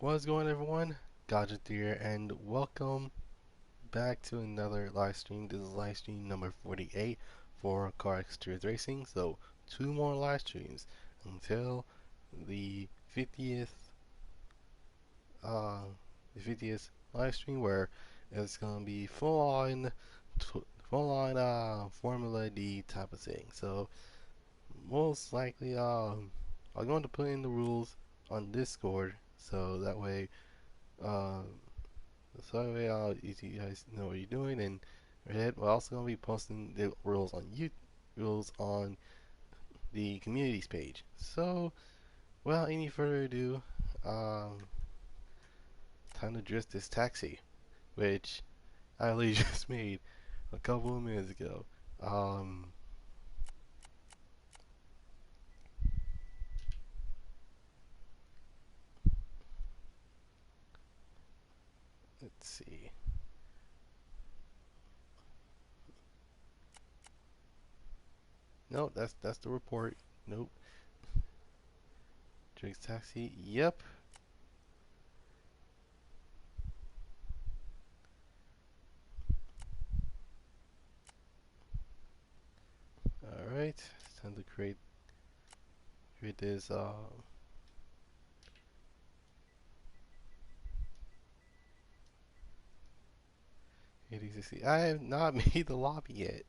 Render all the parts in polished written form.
What's going on, everyone? Goddrifter here, and welcome back to another live stream. This is live stream number 48 for Car Exteriors Racing. So, two more live streams until the 50th, uh, the 50th live stream, where it's gonna be full on Formula D type of thing. So, most likely, I'm going to put in the rules on Discord, so that way. Uh, So anyway, you guys know what you're doing, and we're also gonna be posting the rules on rules on the communities page. So, without any further ado, um, time to drift this taxi, which I literally just made a couple of minutes ago. Um, let's see. No, that's the report. Nope. Drift taxi. Yep. All right. It's time to create this 8060. I have not made the lobby yet.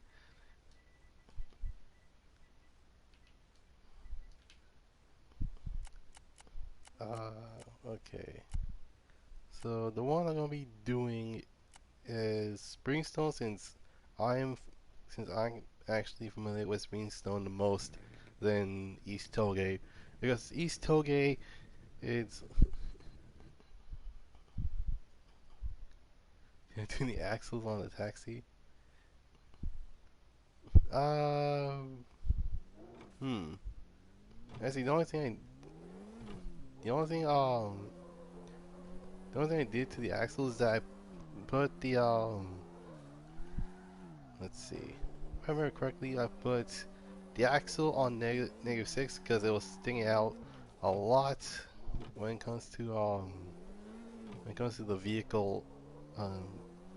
Okay. So the one I'm gonna be doing is Springstone, since I'm actually familiar with Springstone the most than East Toge, because East Toge it's doing the axles on the taxi. Um, hmm. Actually, the only thing the only thing I did to the axles is that I put the let's see, if I remember correctly, I put the axle on -6 because it was sticking out a lot when it comes to the vehicle um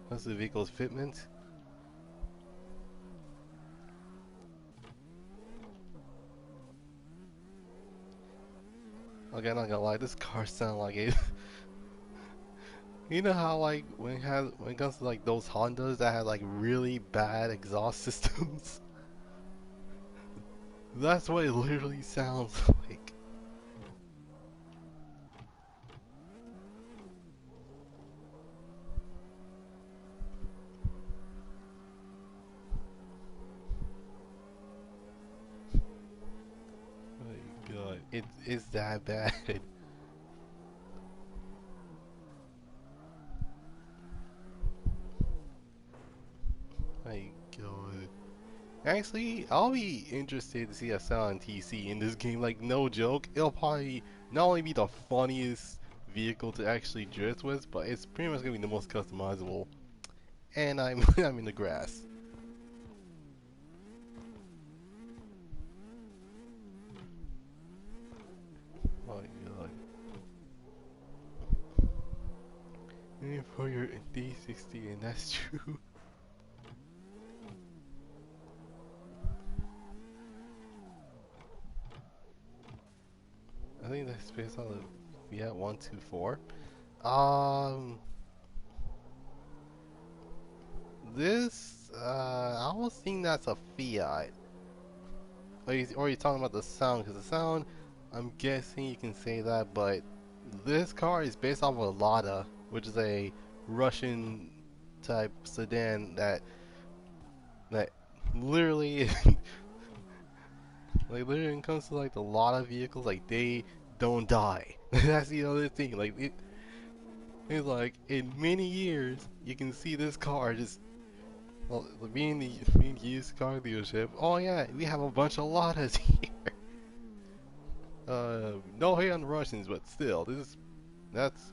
comes to the vehicle's fitment. Okay, I'm not gonna lie, this car sounds like it. You know how like when it comes to like those Hondas that have like really bad exhaust systems? That's what it literally sounds like. Oh my god, it's that bad. My god. Actually, I'll be interested to see a Silent TC in this game. Like, no joke, it'll probably not only be the funniest vehicle to actually drift with, but it's pretty much gonna be the most customizable. And I'm I'm in the grass. Oh my god. And for your D60, and that's true. I think that's based on the Fiat 124. Um, I was thinking that's a Fiat. Or you talking about the sound? Because the sound, I'm guessing you can say that, but this car is based off of a Lada, which is a Russian type sedan that literally, like literally when it comes to like the Lada vehicles, like they don't die. That's the other thing. It's like in many years you can see this car just being the used car dealership. Oh yeah, we have a bunch of Ladas here. No hate on the Russians, but still, that's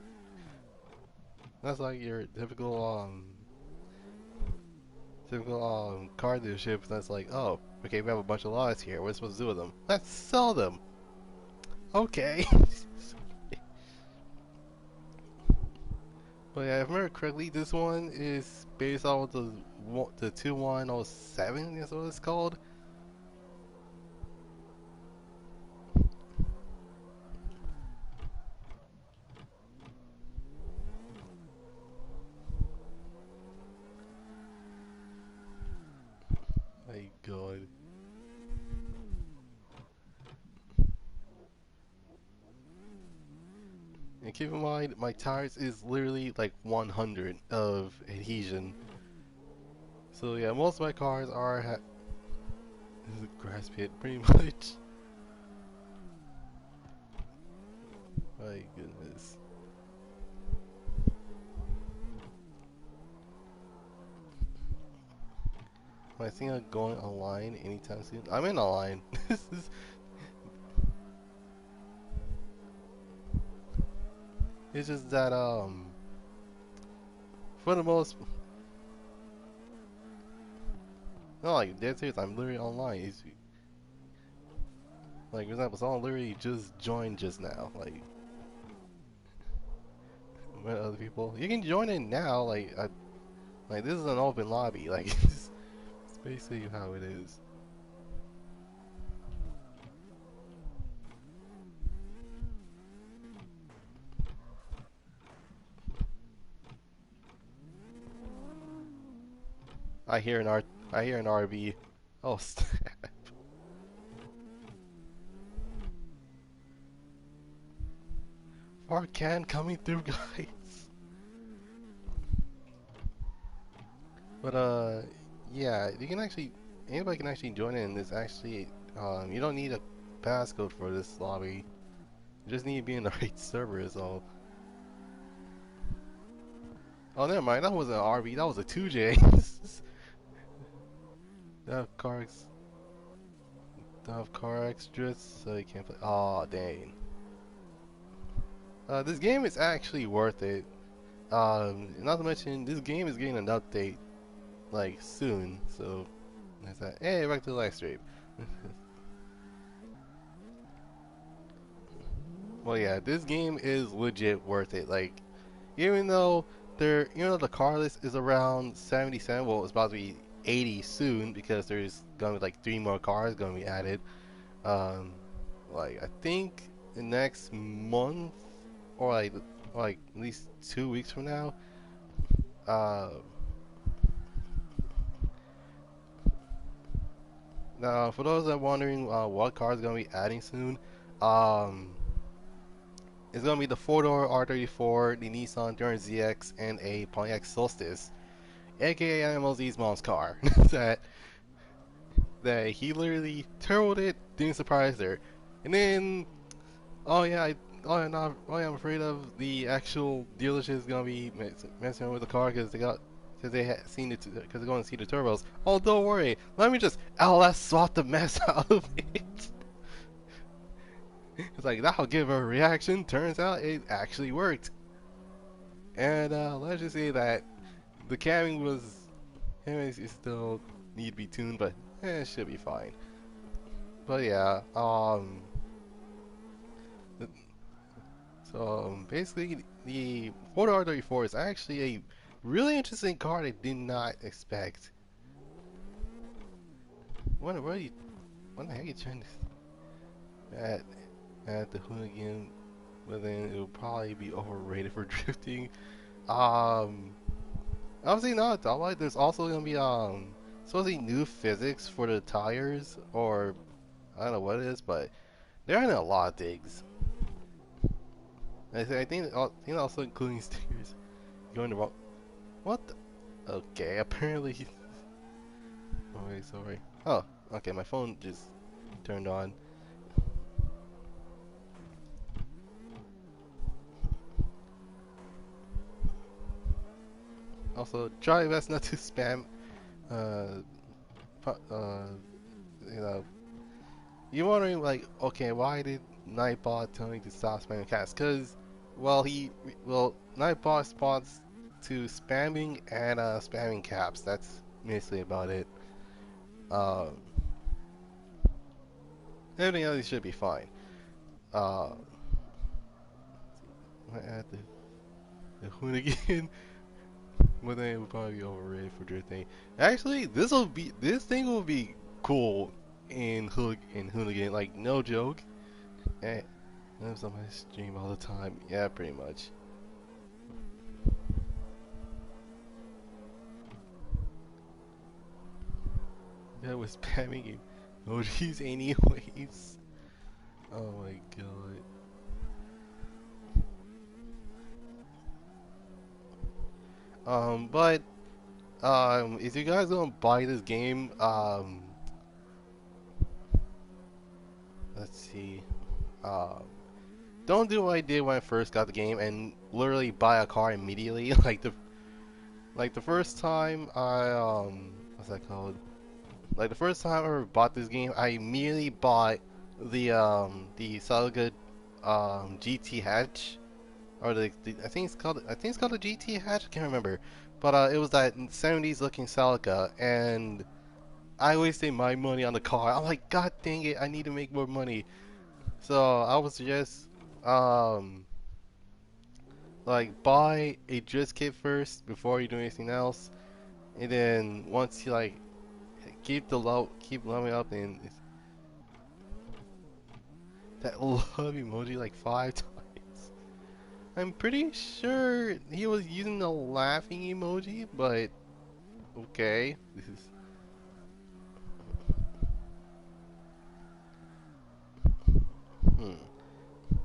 that's like your typical car dealership. That's like, oh, okay, we have a bunch of lots here. What are we supposed to do with them? Let's sell them. Okay. But yeah, if I remember correctly, this one is based off of the 2107 is what it's called. My God. And keep in mind, my tires is literally like 100 of adhesion. So yeah, most of my cars are this is a grass pit, pretty much. My goodness. Am I thinking of going online anytime soon? I'm in online. This is, it's just that for the most, no, like dead serious, I'm literally online. It's, like for example, someone literally just joined just now. With other people, you can join in now. Like this is an open lobby. Like it's basically how it is. I hear an R. I hear an RB. Oh, Arcan coming through, guys. But yeah, you can actually anybody can actually join in. This actually you don't need a passcode for this lobby. You just need to be in the right server is all. Oh, never mind. That wasn't an RB. That was a 2J. That car extras, so you can't play. Oh, dang. This game is actually worth it. Not to mention, this game is getting an update like soon. So that's that. Hey, back to the live stream. Well, yeah, this game is legit worth it. Like, even though the car list is around 77, well, it's about to be 80 soon because there's gonna be like 3 more cars gonna be added. Um, like I think the next month or like at least 2 weeks from now. Uh, Now for those that are wondering what car is gonna be adding soon, um, it's gonna be the 4-door R34, the Nissan Terran ZX, and a Pontiac Solstice, aka MLZ's mom's car. that that he literally turboed it, didn't surprise her, and then oh yeah, I'm afraid of the actual dealership is gonna be messing with the car because they had seen it because they're going to see the turbos. Oh, don't worry, let me just LS swap the mess out of it. It's like that'll give her a reaction. Turns out it actually worked, and let's just say that the camming was it still need to be tuned, but it should be fine. But yeah, so basically, the Ford R34 is actually a really interesting car I did not expect. What are you? What the heck are you trying to at the hooligan? But then it will probably be overrated for drifting. Um, Obviously not. Like there's also gonna be supposedly new physics for the tires, or I don't know what it is, but they're in a lot of things. I think also including stickers. Going the wrong. What? Okay, apparently. Oh, wait, sorry. Oh, okay, my phone just turned on. Also, try your best not to spam. Uh, uh, you know, you're wondering like, okay, why did Nightbot tell me to stop spamming cats? Cause, Nightbot responds to spamming and spamming caps. That's basically about it. Um, Everything else should be fine. Uh, I add a hoonigan, but then it would probably be overrated for drifting. Actually, this thing will be cool in hoonigan, like no joke. Eh, that's on my stream all the time. Yeah, pretty much. That was spamming emojis anyways. Oh my god. But if you guys gonna buy this game, let's see. Um, don't do what I did when I first got the game and literally buy a car immediately. Like the first time I what's that called? Like the first time I ever bought this game, I immediately bought the Saga GT hatch, or I think it's called the GT hatch. I can't remember, but it was that 70s looking Celica, and I wasted my money on the car. I'm like, God dang it, I need to make more money. So I was just um like buy a drift kit first before you do anything else, and then once you like keep leveling up, and that love emoji like 5 times. I'm pretty sure he was using the laughing emoji, but okay. This is hmm.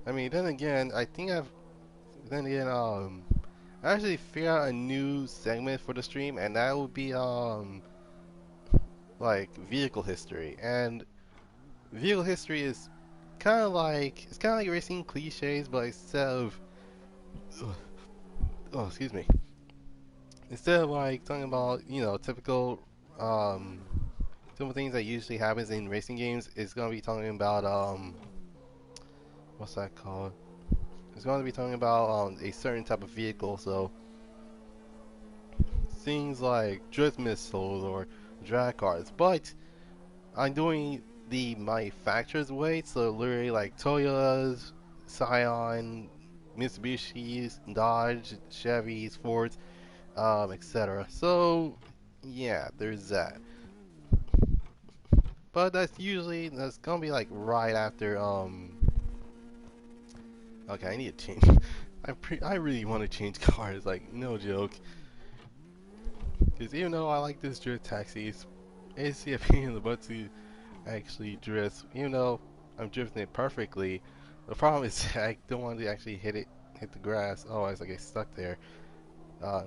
I mean, then again, then again, I actually figured out a new segment for the stream, and that would be like vehicle history. And vehicle history is it's kind of like racing cliches, but instead of oh, excuse me, instead of like talking about um typical things that usually happens in racing games, it's gonna be talking about what's that called? It's gonna be talking about a certain type of vehicle, so things like drift missiles or drag cars. But I'm doing the manufacturer's way, so literally like Toyotas, Scion, Mitsubishis, Dodge, Chevys, Fords, etc. So yeah, there's that. But that's gonna be like right after okay, I need to change. I really want to change cars, like no joke. Because even though I like this drift taxi, it's a pain in the butt to actually drift. Even though I'm drifting it perfectly, the problem is I don't want to actually hit the grass. Otherwise I get stuck there.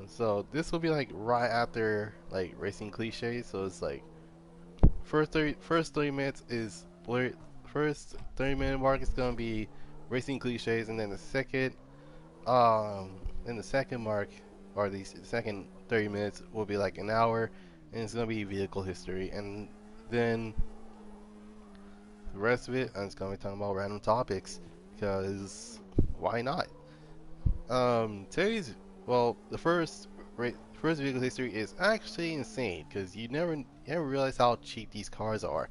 So this will be like right after like racing cliches. So it's like first 30 minutes is first 30-minute mark is gonna be racing cliches, and then the second mark, or the second 30 minutes will be like an hour, and it's gonna be vehicle history, and then the rest of it I'm just gonna be talking about random topics because why not? Today's the first vehicle history is actually insane because you never realize how cheap these cars are.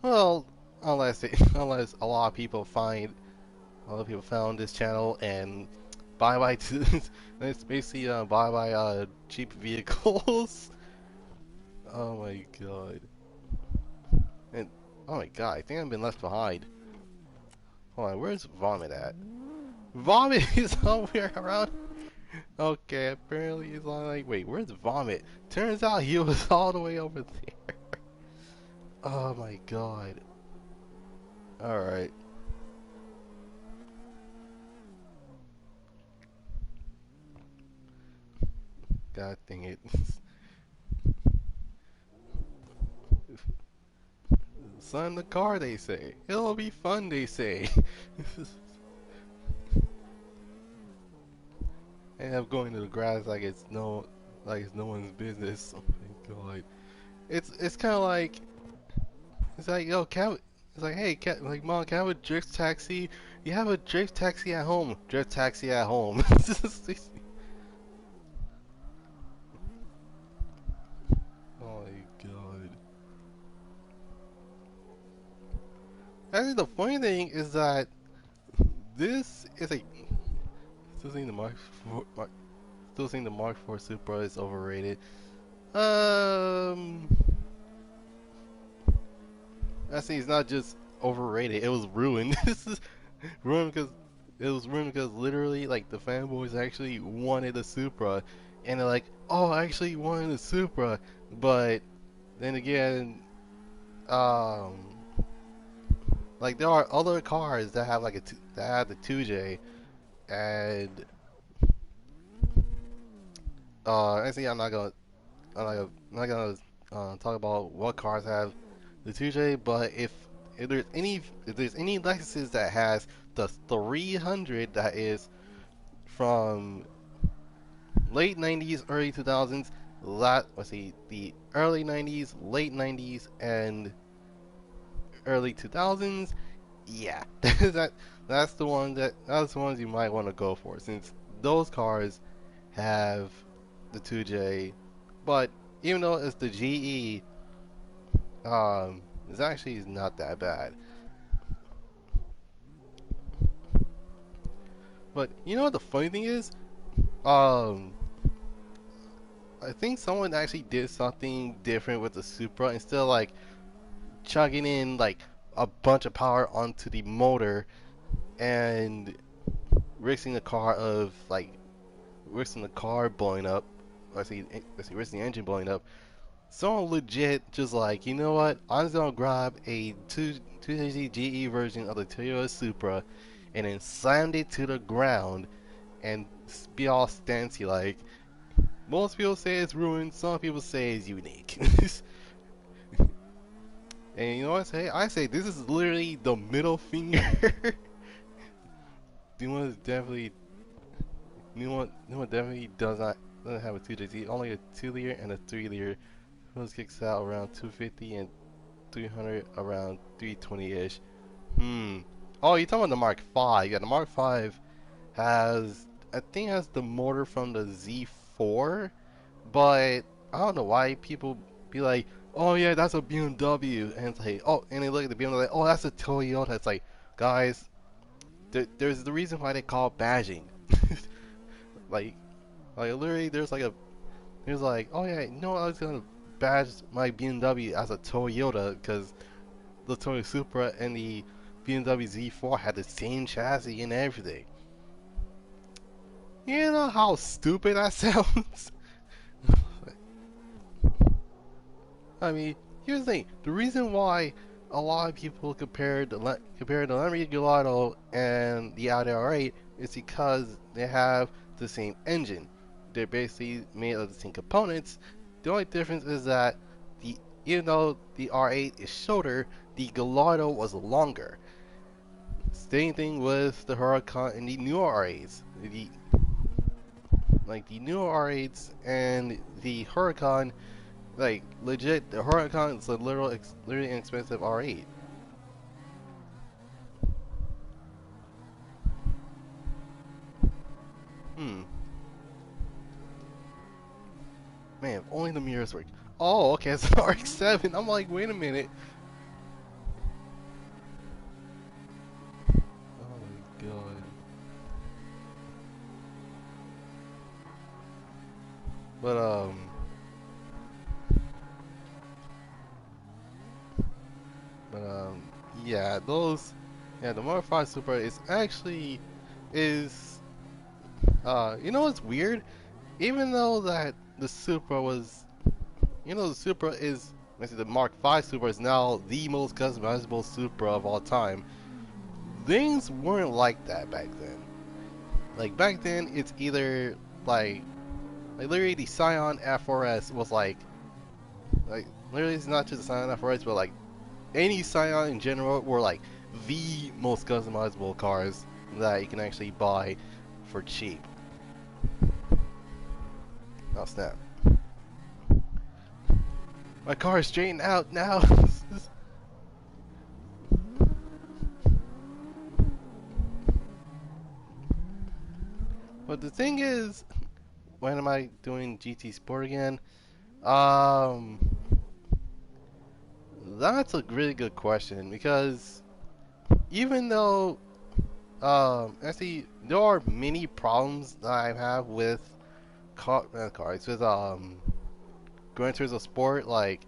Well, unless a lot of people found this channel and buy to it's basically buy cheap vehicles. Oh my god. And oh my god, I think I've been left behind. Hold on, where's Vomit at? Vomit is somewhere around. Okay, apparently he's like, wait, where's Vomit? Turns out he was all the way over there. Oh my god. Alright. God dang it. Son the car, they say. It'll be fun, they say. End up going to the grass like it's no one's business. Oh my god. It's kind of like it's like yo cat. It's like hey cat, like mom, can I have a drift taxi? You have a drift taxi at home. Drift taxi at home. Oh my god. Actually, the funny thing is that this is a this isn't the mark. still think the Mark IV Supra is overrated. Um, I think it's not just overrated. It was ruined. This is ruined because it was ruined because literally, like, the fanboys actually wanted a Supra, and they're like, "Oh, I actually wanted a Supra," but then again, um, like there are other cars that have like that have the 2J, and actually, I'm not gonna talk about what cars have the 2J, but if there's any Lexus that has the 300 that is from late 90s, early 2000s, let's see, the early 90s, late 90s, and early 2000s, yeah, that's that's the ones you might want to go for, since those cars have the 2J, but even though it's the GE, it's actually not that bad. But you know what the funny thing is? Um, I think someone actually did something different with the Supra. Instead of like chugging in like a bunch of power onto the motor and risking the car of like risking the car blowing up, risking the engine blowing up. Someone legit just like, you know what? I'm just gonna grab a 250 GE version of the Toyota Supra and then slammed it to the ground and be all stancy like. Most people say it's ruined, some people say it's unique. And you know what I say? I say this is literally the middle finger. The one is definitely new one definitely doesn't have a 2JZ, only a 2 liter and a 3 liter. Those kicks out around 250 and 300 around 320-ish. Hmm. Oh, you're talking about the Mark V. Yeah, the Mark V I think has the motor from the Z4, but I don't know why people be like, oh yeah, that's a BMW, and it's like, oh, and they look at the BMW like, oh, that's a Toyota. It's like, guys, there's the reason why they call it badging. like, like literally, there's like, oh yeah, no, I was gonna badge my BMW as a Toyota because the Toyota Supra and the BMW Z4 had the same chassis and everything. You know how stupid that sounds? I mean, here's the thing. The reason why a lot of people compare the Lamborghini Gallardo and the Audi R8 is because they have the same engine. They're basically made of the same components. The only difference is that the even though the R8 is shorter, the Gallardo was longer. Same thing with the Huracan and the newer R8s. The newer R8s and the Huracan, like legit, the Huracan is a literally inexpensive R8. Hmm. Man, if only the mirrors work. Oh, okay, it's an RX-7. I'm like, wait a minute. Oh my god. But but yeah, yeah, the Mark V Supra is actually is you know what's weird? Even though that the Supra was, the Supra is, let's see, the Mark V Supra is now the most customizable Supra of all time. Things weren't like that back then. Like back then, it's either like literally the Scion F4S was like literally it's not just the Scion F4S, but like any Scion in general were like the most customizable cars that you can actually buy for cheap. Oh snap! My car is straightened out now. But the thing is, when am I doing GT Sport again? Um, that's a really good question because even though actually there are many problems that I have with cars with Gran Turismo Sport. Like,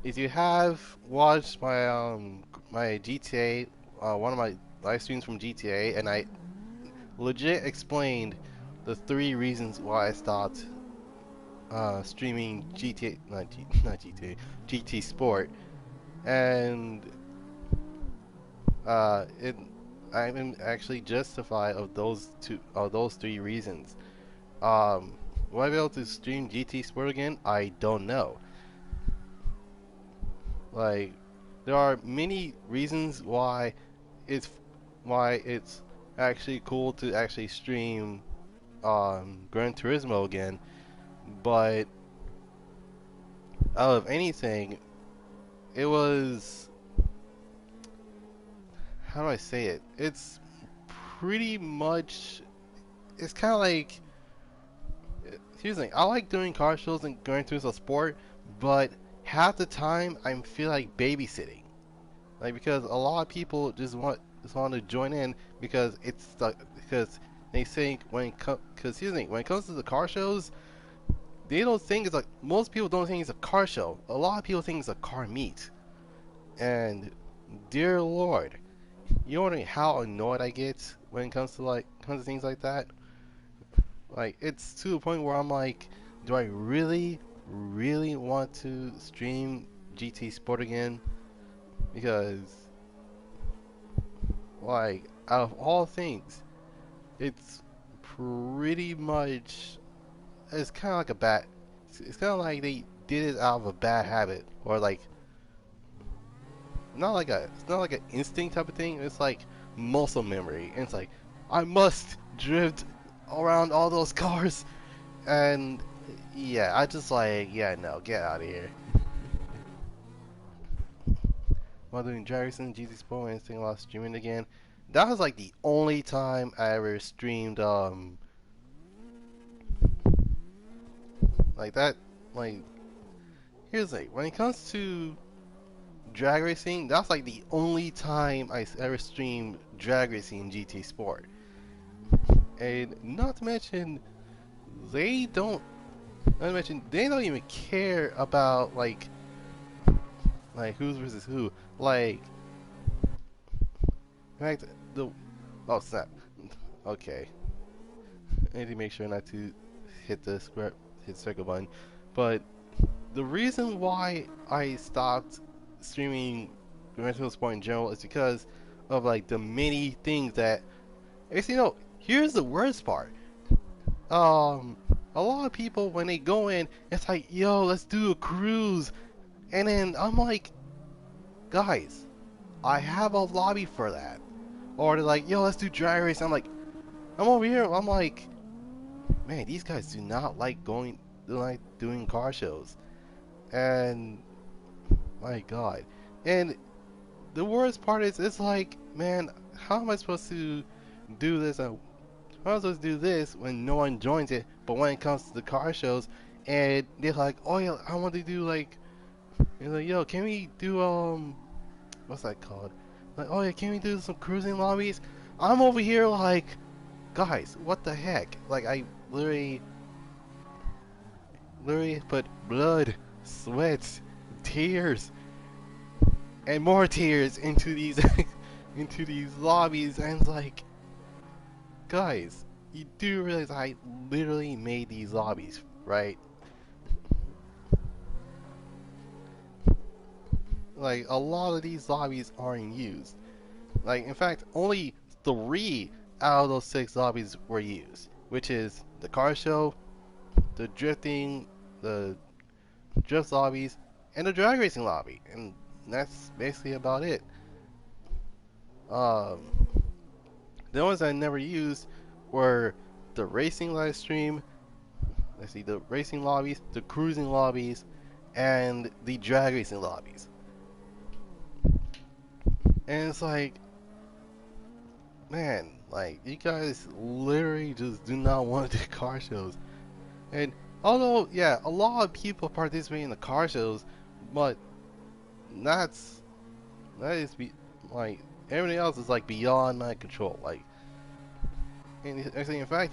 if you have watched my GTA, one of my live streams from GTA, and I legit explained the 3 reasons why I stopped streaming GTA, not GTA, GT Sport, and it I'm actually justified of those 3 reasons. Um, will I be able to stream GT Sport again? I don't know. Like, there are many reasons it's it's actually cool to actually stream Gran Turismo again, but out of anything, it was, how do I say it? It's pretty much, it's kind of like, here's the thing, I like doing car shows and Gran Turismo Sport, but half the time I feel like babysitting. Like, because a lot of people just want to join in because because they think because here's the thing, when it comes to the car shows, they don't think it's like, most people don't think it's a car show. A lot of people think it's a car meet. And dear Lord, you wondering how annoyed I get when it comes to things like that. Like, it's to the point where I'm like, do I really, really want to stream GT Sport again? Because, like, out of all things, it's pretty much, it's kind of like a bad, it's kind of like they did it out of a bad habit, or like, it's not like an instinct type of thing. It's like muscle memory, and it's like, I must drift around all those cars, and yeah, I just like, yeah, no, get out of here. While doing Jerison, GT Sport, and thinking about streaming again, that was like the only time I ever streamed like that. Like, here's the thing, when it comes to drag racing, that's like the only time I ever streamed drag racing in GT Sport. And not to mention, they don't. Not to mention, they don't even care about like who's versus who. Like, in fact, the oh snap. Okay, I need to make sure not to hit the circle button. But the reason why I stopped streaming Gran Turismo Sport in general is because of like the many things that. Actually, no. Here's the worst part. A lot of people when they go in, it's like, yo, let's do a cruise, and then I'm like, guys, I have a lobby for that. Or they're like, yo, let's do drag race. I'm like, I'm over here. I'm like, man, these guys do not like doing car shows, and my God, and the worst part is, it's like, man, how am I supposed to do this? How am I supposed to do this when no one joins it? But when it comes to the car shows, and they're like, oh yeah, I want to do like, they're like, yo, can we do what's that called? Like, oh yeah, can we do some cruising lobbies? I'm over here like, guys, what the heck? Like, I literally put blood, sweat, tears, and more tears into these into these lobbies, and it's like, guys, you do realize I literally made these lobbies, right? Like, a lot of these lobbies aren't used. Like, in fact, only 3 out of those 6 lobbies were used, which is the car show, the the drift lobbies, and the drag racing lobby, and that's basically about it. Um, the ones I never used were the racing live stream. Let's see, the racing lobbies, the cruising lobbies, and the drag racing lobbies. And it's like, man, like, you guys literally just do not want to do car shows. And although, yeah, a lot of people participate in the car shows, but that's that is like, everything else is like beyond my control. Like, and actually, in fact,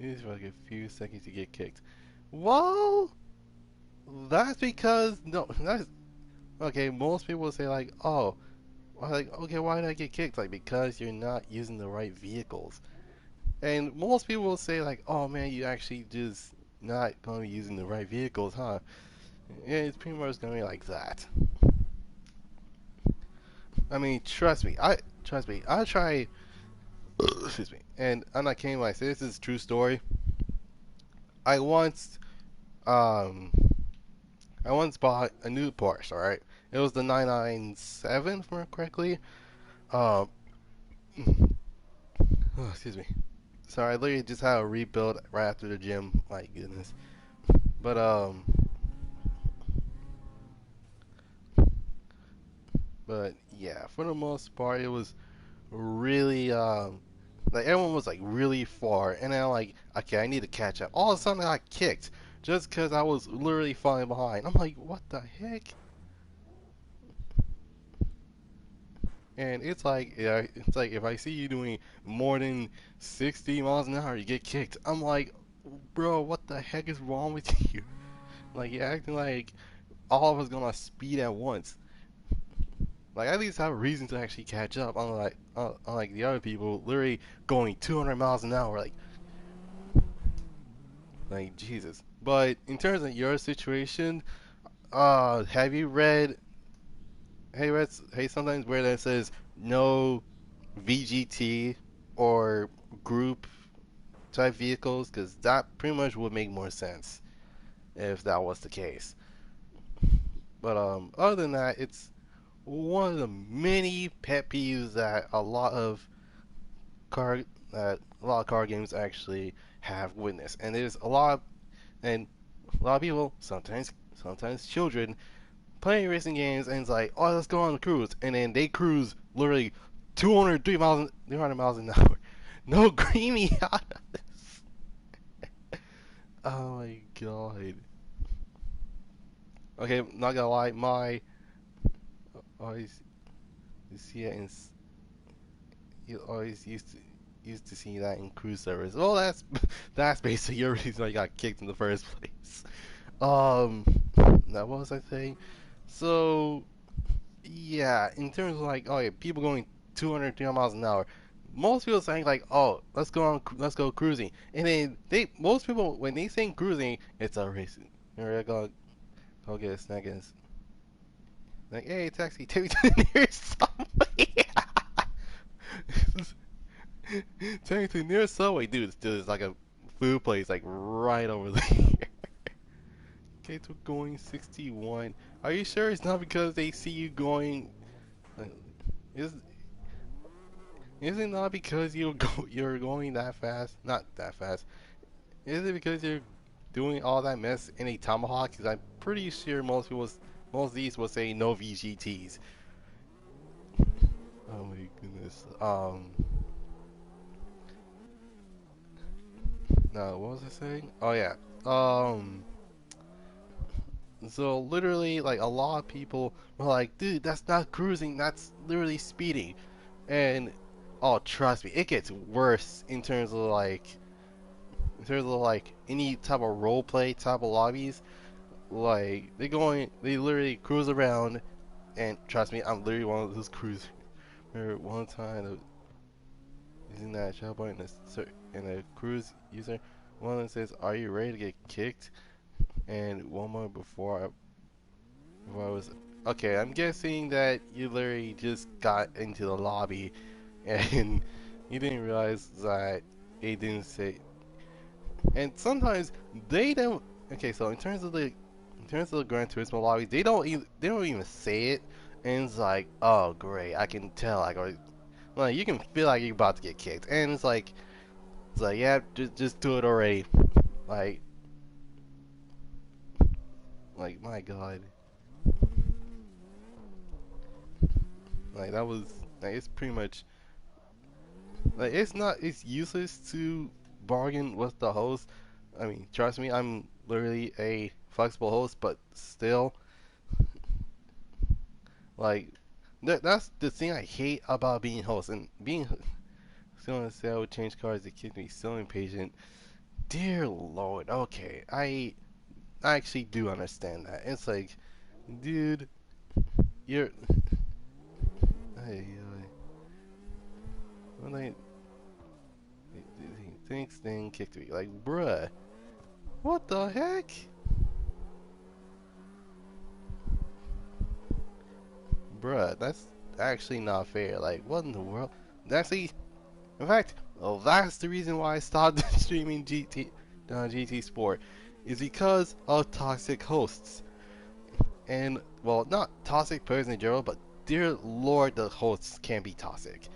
It's like a few seconds to get kicked. Well, that's because no, that's okay. Most people will say like, oh, like okay, why did I get kicked? Like because you're not using the right vehicles. And most people will say like, oh man, you actually just not gonna be using the right vehicles, huh? Yeah, it's pretty much gonna be like that. I mean, trust me, I try. Excuse me, and I'm not kidding when I say this is a true story. I once, um, I once bought a new Porsche. All right, it was the 997, if I remember correctly. Um, oh, excuse me. Sorry, I literally just had a rebuild right after the gym. My goodness. But but yeah, for the most part, it was really like everyone was like really far, and then I'm like, okay, I need to catch up. All of a sudden, I got kicked just because I was literally falling behind. I'm like, what the heck? And it's like, yeah, it's like if I see you doing more than 60 miles an hour, you get kicked. I'm like, bro, what the heck is wrong with you? Like, you're acting like all of us gonna speed at once. Like, at least have a reason to actually catch up. Unlike the other people, literally going 200 miles an hour. Like Jesus. But in terms of your situation, have you read? Hey, sometimes where that says no VGT or group type vehicles, because that pretty much would make more sense if that was the case. But other than that, it's one of the many pet peeves that car a lot of car games actually have witnessed, and there's a lot of people, sometimes children, playing racing games, and it's like, oh, let's go on the cruise, and then they cruise literally 300 miles an hour. No green Miata. Oh my god. Okay, not gonna lie, my always you see it in you always used to see that in cruise servers. Well, that's basically your reason I got kicked in the first place. Um, now what was I saying? So yeah, in terms of like, oh yeah, people going 200, 300 miles an hour. Most people saying like, oh, let's go cruising, and then most people when they say cruising, it's a racing. You're gonna go get a snack and like, hey, taxi, take me to the nearest subway. Take me to the nearest subway, dude. There's like a food place like right over there. Okay, so going 61. Are you sure it's not because they see you going? Like, is is it not because you're going that fast? Not that fast. Is it because you're doing all that mess in a tomahawk? Because I'm pretty sure most of these will say no VGTs. Oh my goodness. No, what was I saying? Oh yeah. Um. So literally, like a lot of people were like, "Dude, that's not cruising. That's literally speeding." And oh, trust me, it gets worse in terms of like any type of role play type of lobbies. Like they literally cruise around, and trust me, I'm literally one of those cruisers. Remember one time using that shell in a cruise user, one of them says, "Are you ready to get kicked?" And one more before I was okay. I'm guessing that you literally just got into the lobby, and you didn't realize that it didn't say. And sometimes they don't. Okay, so in terms of the Gran Turismo lobbies, they don't even say it, and it's like, oh great, I can tell, like you can feel like you're about to get kicked, and it's like yeah, just do it already, like my god, like that was like it's pretty much like it's useless to bargain with the host. I mean, trust me, I'm literally a flexible host, but still, like that's the thing I hate about being host and being. I was gonna say I would change cars. It keeps me so impatient. dear Lord. Okay, I actually do understand that. It's like, dude, you're. Hey, when I thinks thing kicked me. Like, bruh, what the heck? Bruh, that's actually not fair. Like, what in the world? Actually, in fact, well, that's the reason why I stopped streaming GT Sport, is because of toxic hosts. And, well, not toxic person in general, but dear lord, the hosts can be toxic.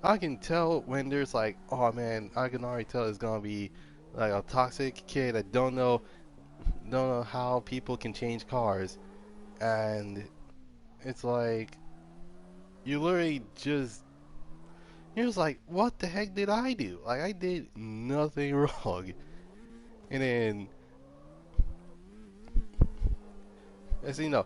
I can tell when there's like, oh man, I can already tell it's gonna be like a toxic kid that don't know how people can change cars, and it's like you literally just you're just like, what the heck did I do? Like I did nothing wrong, and then as you know,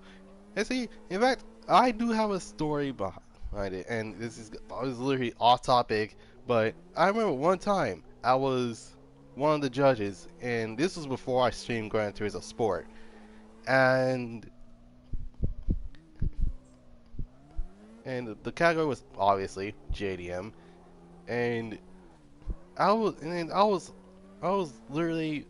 and see, in fact, I do have a story behind it, and this is I was literally off topic, but I remember one time I was one of the judges, and this was before I streamed Gran Turismo Sport, and the category was obviously JDM, and I was literally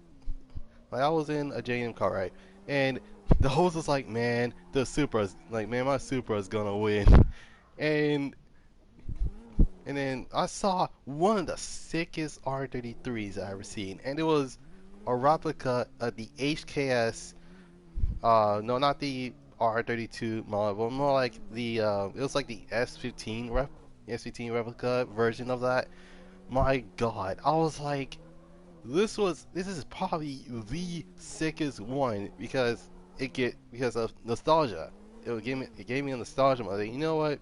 like I was in a JDM car, right, and the host was like, man, the Supra's like, man, my Supra is gonna win, and then I saw one of the sickest R33s I ever seen, and it was a replica of the HKS. No, not the R32 model, but more like the it was like the S15 replica version of that. My God, I was like, this is probably the sickest one because of nostalgia. It gave me a nostalgia. I was like, you know what?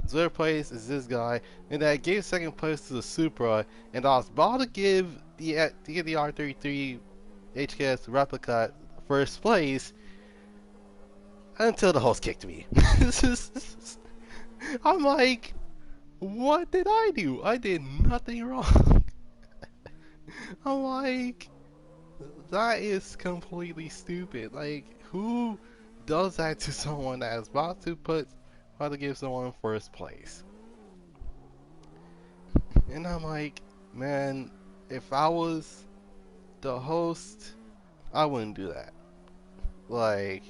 Third place is this guy, and I gave second place to the Supra, and I was about to give the R33 HKS replica first place until the host kicked me. I'm like, what did I do? I did nothing wrong. I'm like, that is completely stupid. Like, who does that to someone that is about to give someone first place? And I'm like, man, if I was the host, I wouldn't do that. Like,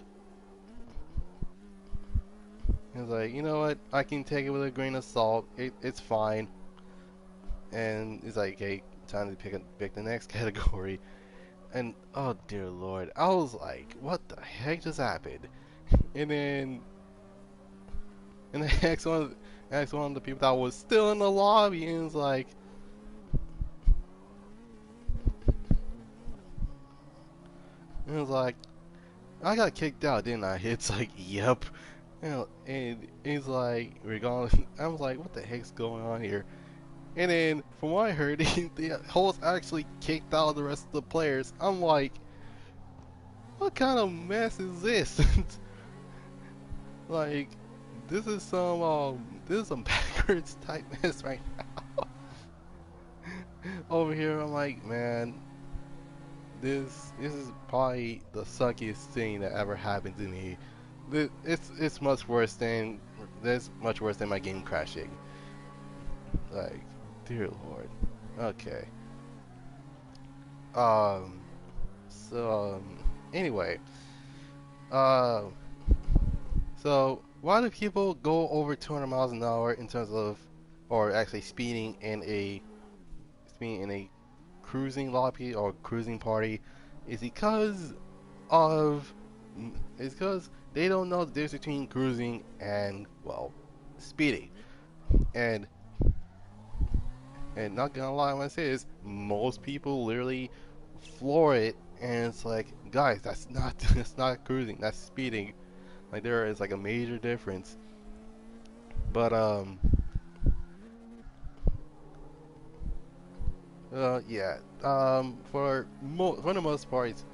it's like, you know what? I can take it with a grain of salt. It's fine. And it's like, okay, time to pick the next category. And oh dear lord, I was like, what the heck just happened? And then, and then asked one of the people that was still in the lobby, and was like, I got kicked out, didn't I? It's like, yep. And he's like, we're going. I was like, what the heck's going on here? And then, from what I heard, the host actually kicked out the rest of the players. I'm like, what kind of mess is this? Like, this is some backwards type mess right now. Over here, I'm like, man, this is probably the suckiest thing that ever happened to me. It's much worse than much worse than my game crashing. Like, dear lord. Okay. Um. Anyway. Uh. So why do people go over 200 miles an hour in terms of, or actually speeding in a cruising lobby or cruising party? Is because of is because they don't know the difference between cruising and, well, speeding. And not gonna lie when I say this, most people literally floor it, and it's like, guys, that's not that's not cruising, that's speeding. Like there is like a major difference. But yeah, for the most part, it's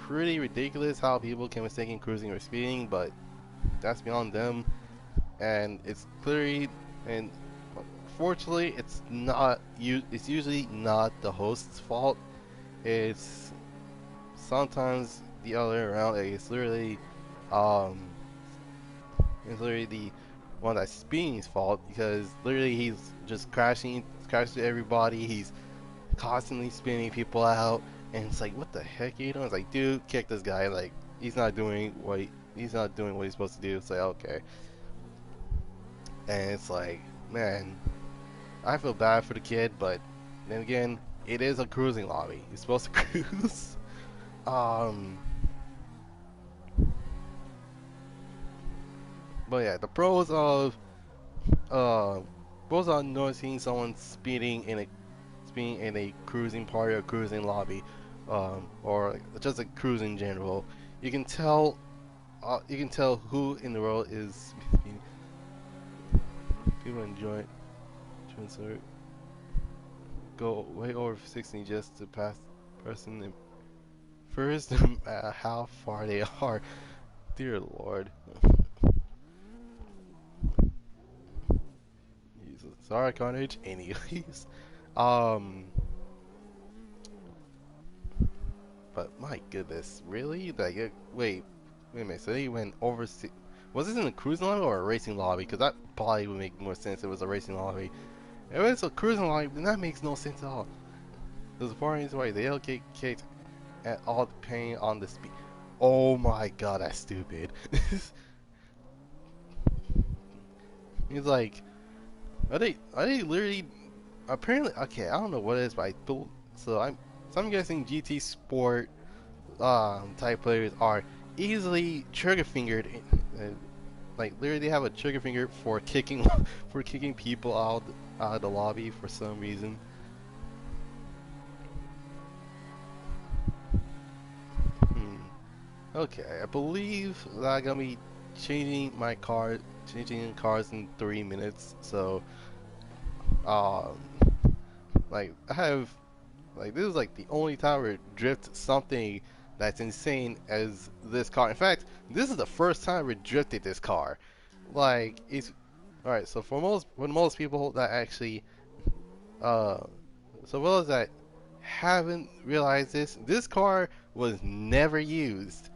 pretty ridiculous how people can mistake cruising or speeding, but that's beyond them, and it's clearly and fortunately it's not you. It's usually not the host's fault. it's sometimes the other way around. Like, um, it's literally the one that's speeding's fault because literally he's just crashing everybody. He's constantly spinning people out, and it's like, what the heck are you doing? It's like, dude, kick this guy. Like, he's not doing what he's supposed to do. It's like, okay, and it's like, man, I feel bad for the kid, but then again, it is a cruising lobby. You're supposed to cruise. Um, but yeah, the uh, pros of noticing someone speeding in a cruising party or cruising lobby, or just a cruise in general. You can tell you can tell who in the world is people enjoy transfer go way over 60 just to pass person in first, no matter how far they are. Dear Lord. Jesus. Sorry, Carnage. Anyways, um, but my goodness, really? Like, wait a minute. So they went over. Was this in a cruising lobby or a racing lobby? Because that probably would make more sense if it was a racing lobby. If it's a cruising lobby, then that makes no sense at all. There's a part reason why they all get kicked at all depending on the speed. Oh my god, that's stupid. He's like, are they literally apparently okay, I don't know what it is, but I thought so I'm guessing GT Sport type players are easily trigger fingered like literally they have a trigger finger for kicking for kicking people out of the lobby for some reason. Hmm. Okay, I believe that I'm gonna be changing cars in 3 minutes. So, um, like I have, like this is like the only time where drift something that's insane as this car. In fact, this is the first time we drifted this car. Like it's all right. So for most people that actually, uh, so for those that haven't realized this car was never used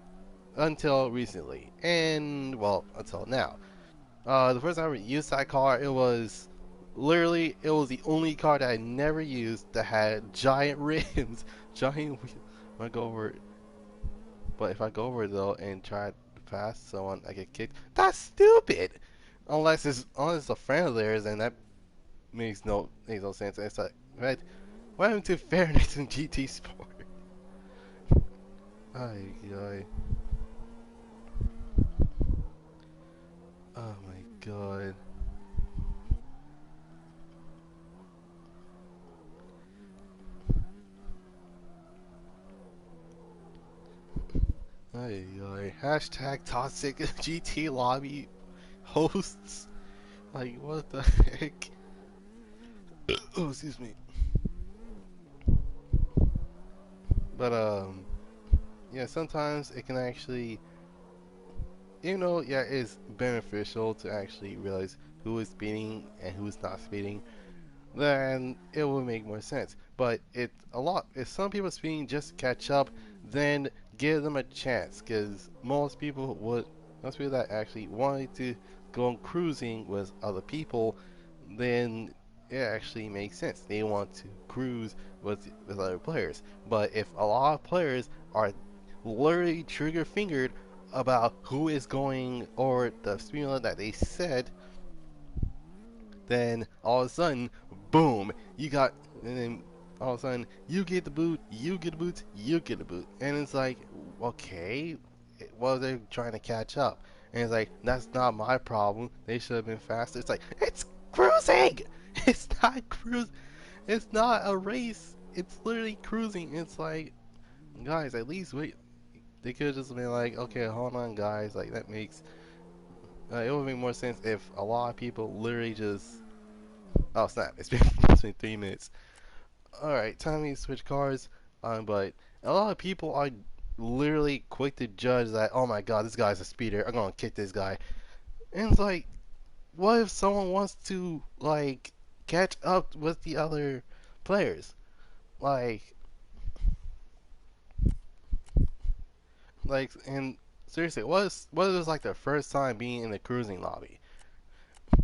until recently, and well, until now. The first time I used that car, it was the only car that I never used that had giant rims, giant wheels. I go over it, but if I go over it though and try to pass someone, I get kicked. That's stupid. Unless it's a friend of theirs, and that makes no sense. It's like, right? What happened to fairness in GT Sport? Ay, ay. Oh my god. Ay, ay. Hashtag toxic GT lobby hosts. Like, what the heck? Oh, excuse me. But, yeah, sometimes it can actually, yeah, it's beneficial to actually realize who is speeding and who's not speeding, then it will make more sense. But if some people speeding just to catch up, then give them a chance, because most people that actually wanted to go on cruising with other people, then it actually makes sense. They want to cruise with other players. But if a lot of players are literally trigger fingered about who is going or the speed limit that they said, then all of a sudden, boom, and then all of a sudden, you get the boot, you get the boot, you get the boot. And it's like, okay, well, they're trying to catch up. And it's like, that's not my problem. They should have been faster. It's like, it's cruising! It's not cruise. It's not a race. It's literally cruising. It's like, guys, at least wait. They could have just been like, okay, hold on, guys. Like, it would make more sense if a lot of people literally just. Oh snap! It's been 3 minutes. All right, time to switch cars. But a lot of people are literally quick to judge that. Oh my God, this guy's a speeder. I'm gonna kick this guy. And it's like, what if someone wants to like catch up with the other players? Like, Like, and seriously, what was like their first time being in the cruising lobby?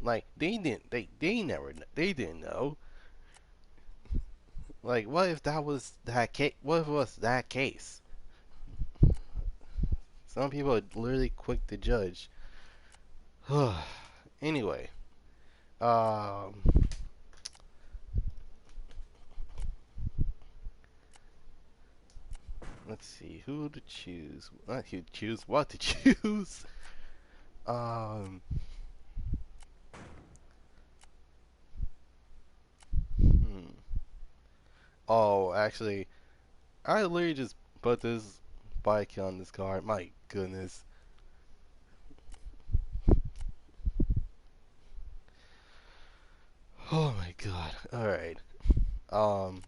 Like, they never, they didn't know. Like, what if that was that case? What if it was that case? Some people are literally quick to judge. Anyway, um, let's see who to choose. Not who to choose, what to choose. Um, hmm. Oh, actually, I literally just put this bike on this car. My goodness. Oh my god. All right. Um.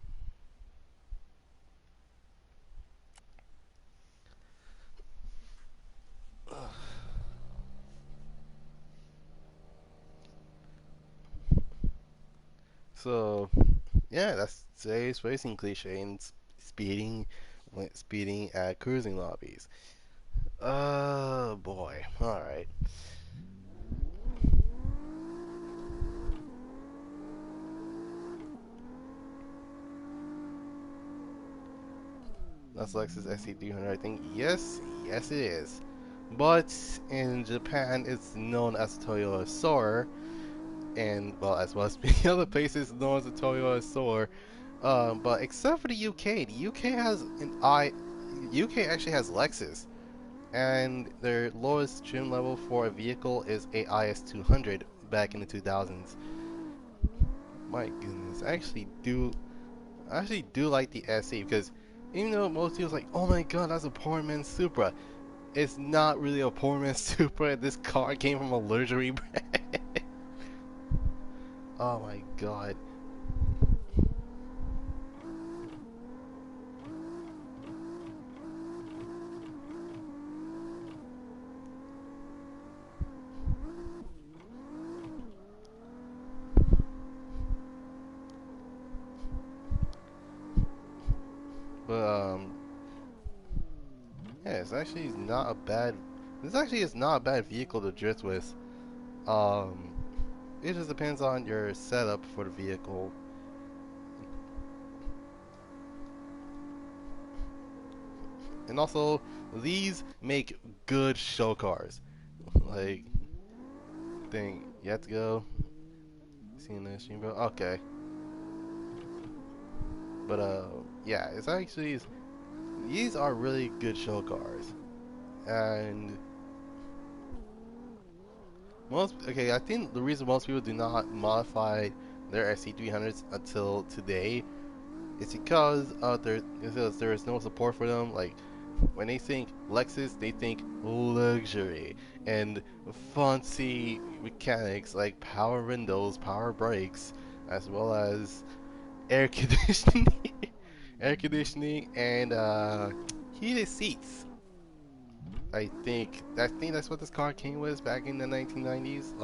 So yeah, that's today's racing cliche and speeding, speeding at cruising lobbies. Oh boy. All right. That's Lexus SC300. I think yes, yes it is. But in Japan, it's known as Toyota Soarer, and well, as well as many other places known as the Toyota Soarer. But except for the UK, the UK has an UK actually has Lexus, and their lowest trim level for a vehicle is a IS200 back in the 2000s. My goodness, I actually do like the SE because even though most people like, oh my god, that's a poor man's Supra, it's not really a poor man's Supra. This car came from a luxury brand. Oh my god. But yeah, it's actually not a bad. This actually is not a bad vehicle to drift with. Um, it just depends on your setup for the vehicle, and also these make good show cars. Like, dang, you have to go. Seeing the stream, bro. Okay, but yeah, it's actually these are really good show cars, and I think the reason most people do not modify their SC300s until today is because there is no support for them. Like when they think Lexus, they think luxury and fancy mechanics like power windows, power brakes, as well as air conditioning, air conditioning, and heated seats. I think that's what this car came with back in the 1990s.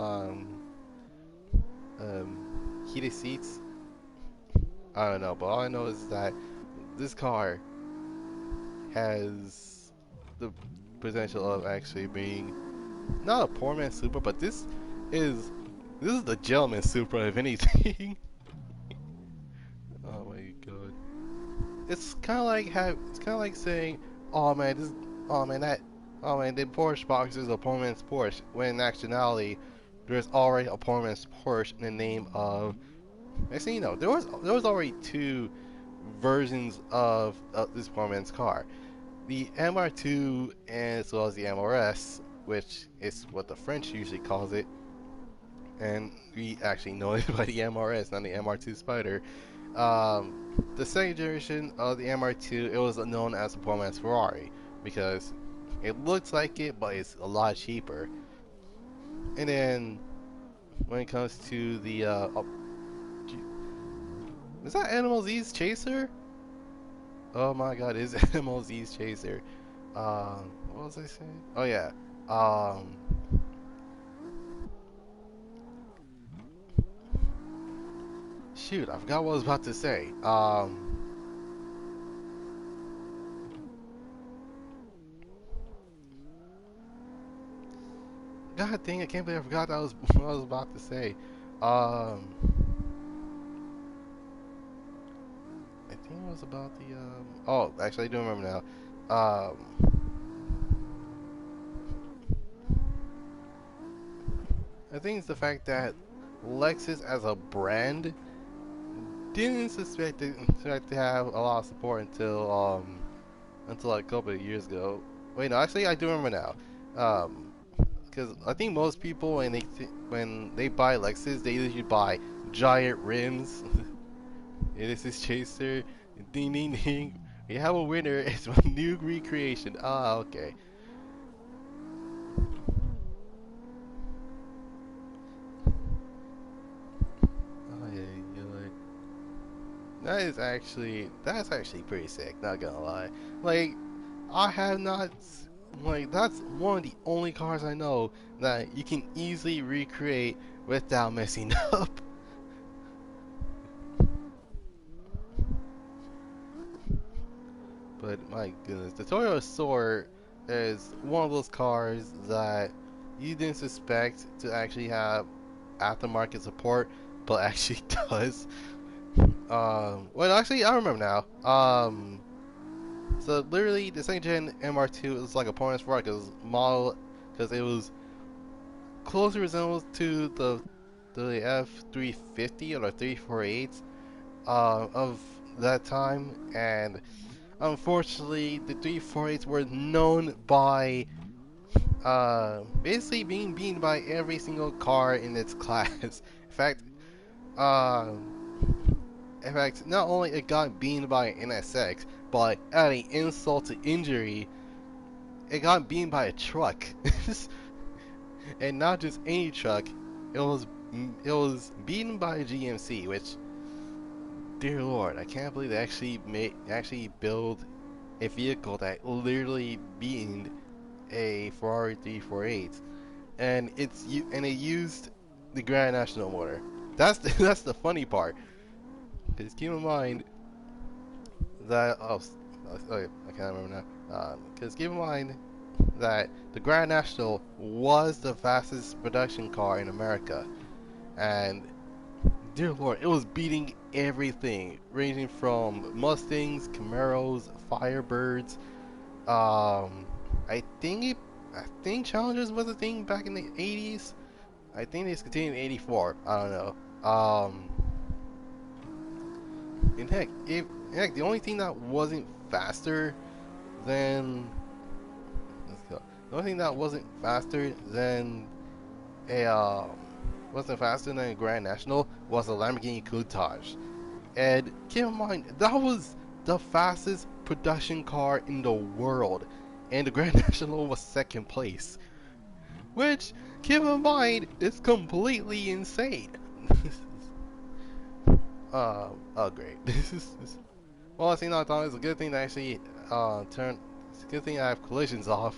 Heated seats. I don't know, but all I know is that this car has the potential of actually being not a poor man's Supra, but is this is the gentleman Supra, if anything. Oh my god, it's kind of like saying, oh man, oh man, the Porsche box is a poor man's Porsche, when in actuality, there's already a poor man's Porsche in the name of. Next thing you know, there was already two versions of this poor man's car. The MR2 as well as the MRS, which is what the French usually calls it, and we actually know it by the MRS, not the MR2 Spider. The second generation of the MR2, it was known as the poor man's Ferrari because it looks like it, but it's a lot cheaper. And then when it comes to the is that Animal Z's Chaser? Oh my god, is Animal Z's Chaser? What was I saying? Oh yeah. Um, Shoot, I forgot what I was about to say. God dang, I can't believe I forgot that was what I was about to say. Um, I think it was about the Oh, actually, I do remember now. I think it's the fact that Lexus as a brand didn't suspect to have a lot of support until like a couple of years ago. Wait, no, actually, I do remember now. Because I think most people when they buy Lexus, they usually buy giant rims. This is Chaser. Ding ding ding. We have a winner. It's my new recreation. Ah, okay. Oh yeah, yeah. That's actually pretty sick. Not gonna lie. Like I have not like that's one of the only cars I know that you can easily recreate without messing up. But my goodness, the Toyota Soar is one of those cars that you didn't suspect to actually have aftermarket support, but actually does. Well, actually, I remember now. So literally, the second gen MR2 is like a bonus for it because it was closely resembles to the F350 or the 348 of that time, and unfortunately, the 348s were known by basically being beaten by every single car in its class. Uh, in fact, not only it got beaten by an NSX, but adding insult to injury, it got beaten by a truck, and not just any truck. It was it was beaten by a GMC, which, dear lord, I can't believe they actually build a vehicle that literally beaten a Ferrari 348, and it used the Grand National motor. That's the funny part. Because keep in mind that I can't remember now. Because keep in mind that the Grand National was the fastest production car in America, and dear lord, it was beating everything, ranging from Mustangs, Camaros, Firebirds. Um, I think it, I think Challengers was a thing back in the 80s. I think it's continued in 84. I don't know. In heck, the only thing that wasn't faster than let's go. The only thing that a wasn't faster than a Grand National was a Lamborghini Countach. And keep in mind that was the fastest production car in the world, and the Grand National was second place. Which, keep in mind, is completely insane. Oh great. Well, I see now, Tom, it's a good thing to actually it's a good thing I have collisions off,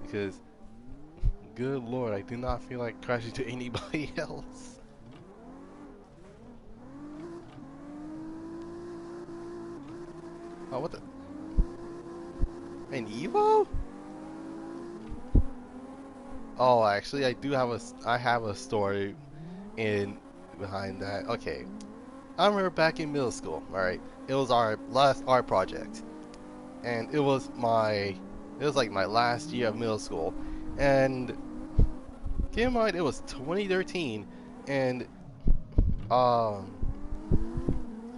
because good lord, I do not feel like crashing to anybody else. Oh, what the? An Evo? Oh, actually, I have a story in behind that. Okay, I remember back in middle school. All right, it was our last art project, and it was like my last year of middle school, and keep in mind it was 2013, and um,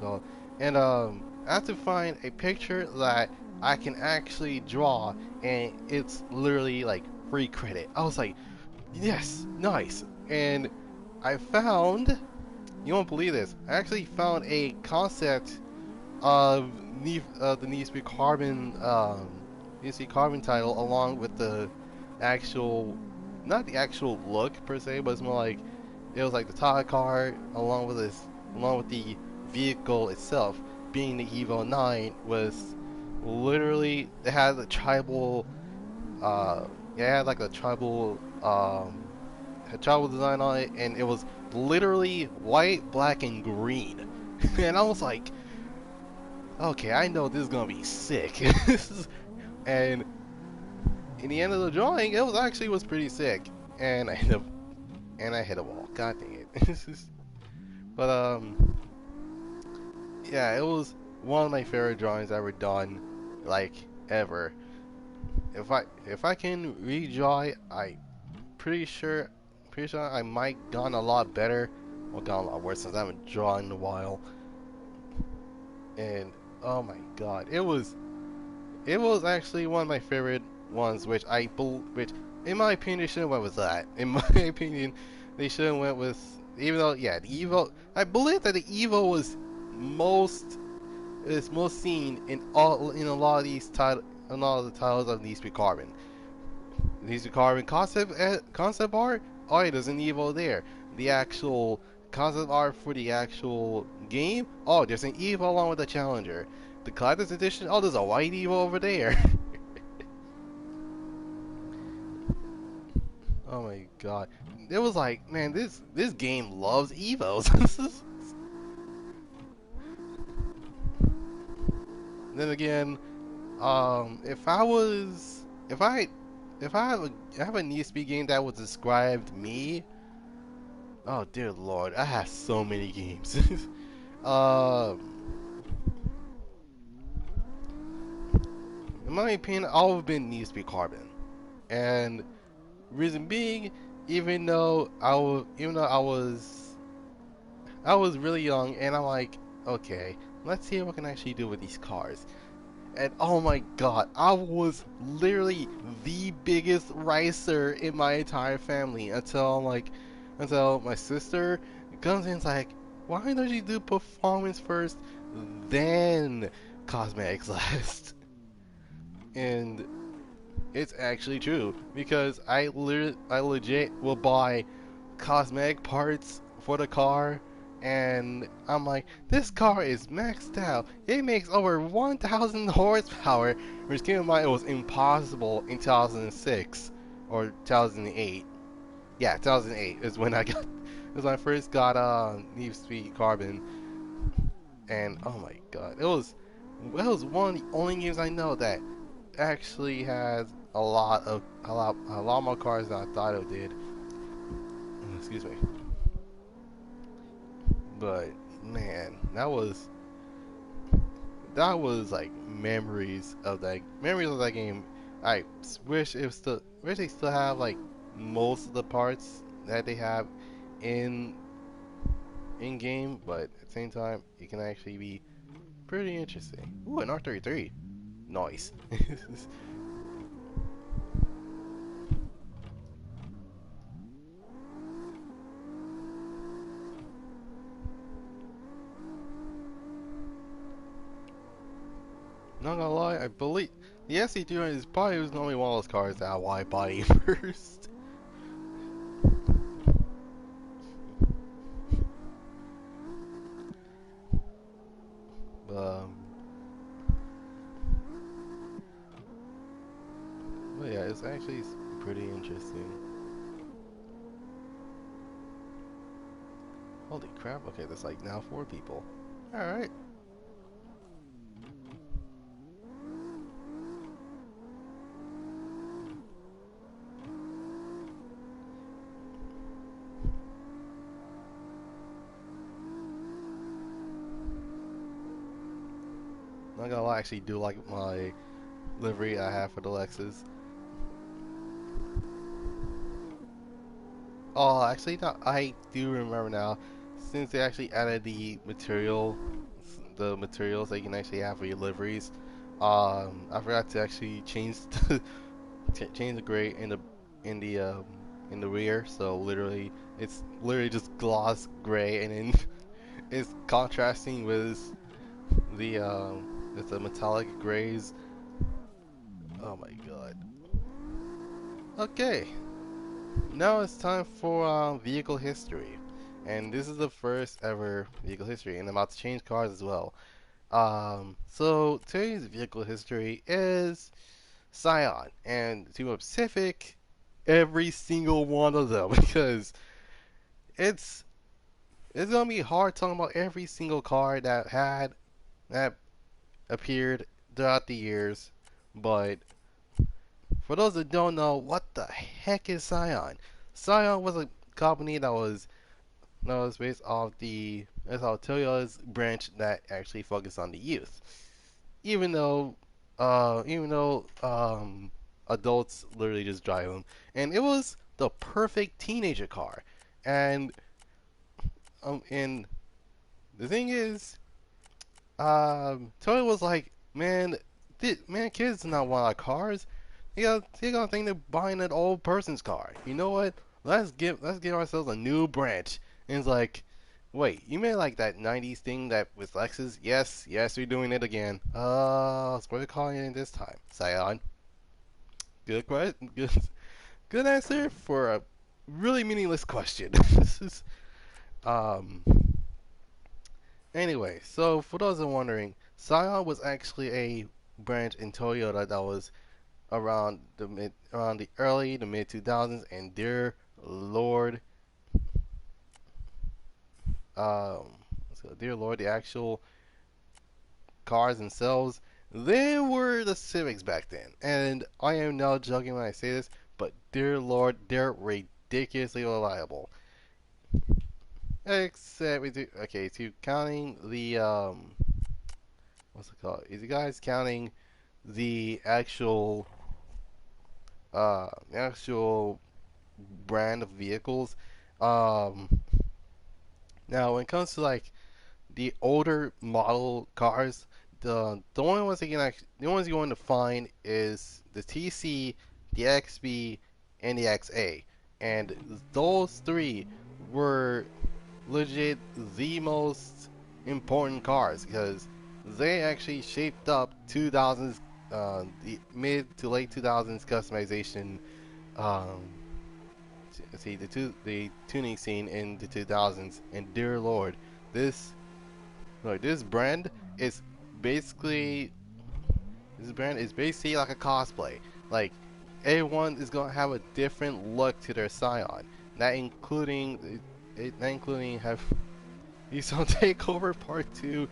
so I have to find a picture that I can actually draw, and it's literally like free credit. I was like, yes, nice, and I found. You won't believe this. I actually found a concept of the Need for Speed Carbon Need for Speed Carbon title, along with the actual, not the actual look per se, but it's more like it was like the Tahoe car along with the vehicle itself being the Evo 9 was literally it had the tribal it had like a tribal design on it, and it was literally white, black, and green. And I was like, okay, I know this is gonna be sick. And in the end of the drawing, it was actually was pretty sick, and I hit a wall. God dang it! But yeah, it was one of my favorite drawings ever done, like ever. If I can redraw it, I pretty sure I might gone a lot better, or gone a lot worse since I haven't drawn in a while. And oh my god, it was actually one of my favorite ones, which in my opinion they should have went with that. In my opinion, they should have went with, even though yeah, the Evo, I believe that the Evo was most is most seen in a lot of these title in all of the titles of These Be Carbon. These Be Carbon concept art. Oh, yeah, there's an Evo there. The actual concept art for the actual game. Oh, there's an Evo along with the Challenger. The collector's edition. Oh, there's a white Evo over there. Oh my god. It was like, man, this game loves Evos. Then again, if I was, if I have a Need to Speed game that would describe me, oh dear lord, I have so many games. um, in my opinion, all have been Need to Speed Carbon, and reason being, even though I was really young, and I'm like, okay, let's see what I can actually do with these cars. And oh my god, I was literally the biggest racer in my entire family until my sister comes in and is like, why don't you do performance first, then cosmetics last? And it's actually true because I legit will buy cosmetic parts for the car, and I'm like, this car is maxed out. It makes over 1,000 horsepower, which keep in mind it was impossible in 2006 or 2008. Yeah, 2008 is when I got is when I first got Need for Speed Carbon, and oh my god, it was one of the only games I know that actually has a lot more cars than I thought it did. Excuse me. But man, that was like memories of that game. I wish they still have like most of the parts that they have in in game, but at the same time, it can actually be pretty interesting. Ooh, an R33, nice. Not gonna lie, I believe the SC200 is probably was normally one of those cars that I wide body first. Um, but yeah, it's actually pretty interesting. Holy crap! Okay, there's like now 4 people. All right. Not gonna lie, I actually do like my livery I have for the Lexus. Oh, actually, no, I do remember now. Since they actually added the materials that you can actually have for your liveries, I forgot to actually change change the gray in the rear. So literally, it's literally just gloss gray, and then it's contrasting with the metallic grays. Oh my god. Okay, now it's time for vehicle history, and this is the first ever vehicle history, and I'm about to change cars as well. So today's vehicle history is Scion, and to be specific, every single one of them because it's it's gonna be hard talking about every single car that appeared throughout the years, but for those that don't know, what the heck is Scion? Scion was a company that was based off the that's how Toyota's branch that actually focused on the youth. Even though, adults literally just drive them, and it was the perfect teenager car. And the thing is, Toyota was like, man, kids do not want our cars. They gonna think they're buying an old person's car. You know what? Let's give ourselves a new branch. And it's like, wait, you mean like that '90s thing that with Lexus? Yes, yes, we're doing it again. So what are we calling it this time? Scion. Good question. Good answer for a really meaningless question. This is um. Anyway, so for those that are wondering, Scion was actually a branch in Toyota that was around the early to mid 2000s, and dear Lord, um, dear Lord, the actual cars themselves, they were the Civics back then, and I am not joking when I say this, but dear Lord, they're ridiculously reliable. Except to counting the what's it called? Is you guys counting the actual brand of vehicles? Um, Now, when it comes to like the older model cars, the only ones the ones you're going to find is the TC, the XB, and the XA, and those three were legit the most important cars because they actually shaped up 2000s, the mid to late 2000s customization. Um, the tuning scene in the 2000s, and dear lord, this this brand is basically like a cosplay. Like everyone is gonna have a different look to their Scion, not including not including have he's on Takeover Part 2,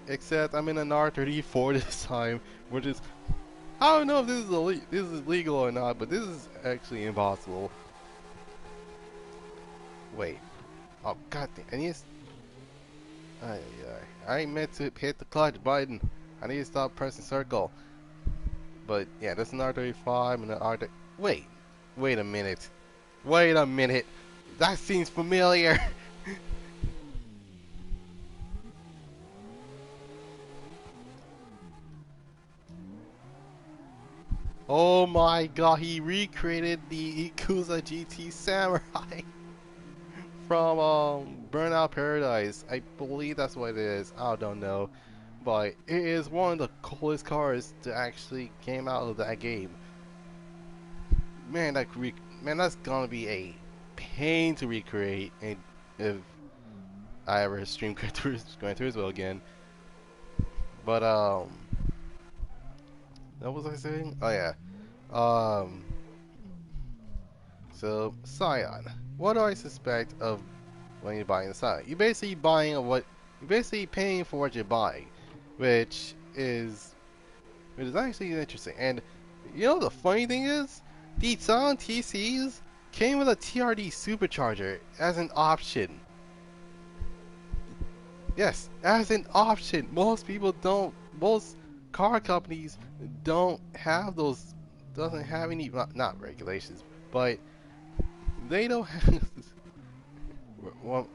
except I'm in an R34 this time, which is I don't know if this is legal or not, but this is actually impossible. Wait, oh god damn, I meant to hit the clutch button. I need to stop pressing circle. But yeah, that's an R35 and an R. Wait, wait a minute. Wait a minute. That seems familiar. Oh my god, he recreated the Ikuza GT Samurai from Burnout Paradise. I believe that's what it is. I don't know. But it is one of the coolest cars to actually came out of that game. Man, that's gonna be a pain to recreate. And if I ever stream Gran Turismo again, but what was I saying? Oh yeah, um, so Scion. What do I suspect of when you're buying the Scion? You're basically paying for what you're buying, which is actually interesting. And you know the funny thing is, the Scion TCs came with a TRD supercharger as an option. Yes, as an option. Most people don't. Most car companies don't have those. Doesn't have any not regulations, but they don't have. Well,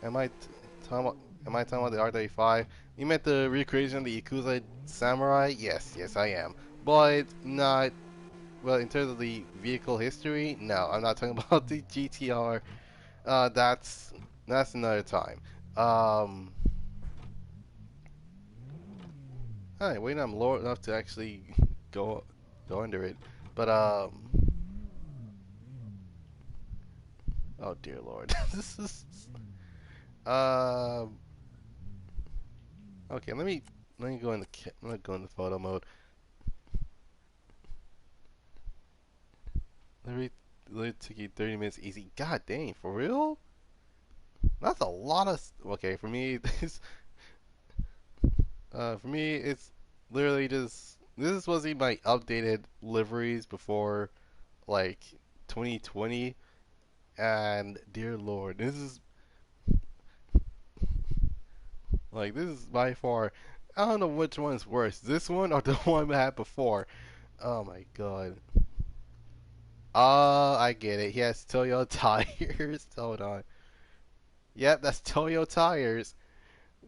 am I talking about? Am I talking about the R35? You meant the recreation of the Yakuza Samurai? Yes, yes, I am. But not. Well, in terms of the vehicle history, no, I'm not talking about the GTR. That's another time. Um, Alright, wait, I'm low enough to actually go go under it. But oh dear lord. This is um okay, let me go in the let me go in the photo mode. Let me take you 30 minutes easy. God dang, for real? That's a lot of okay, for me it's literally just this is supposed to be my updated liveries before like 2020, and dear lord, this is by far. I don't know which one's worse, this one or the one I had before. Oh my god. I get it. He has Toyo tires. Hold on. Yep, that's Toyo tires.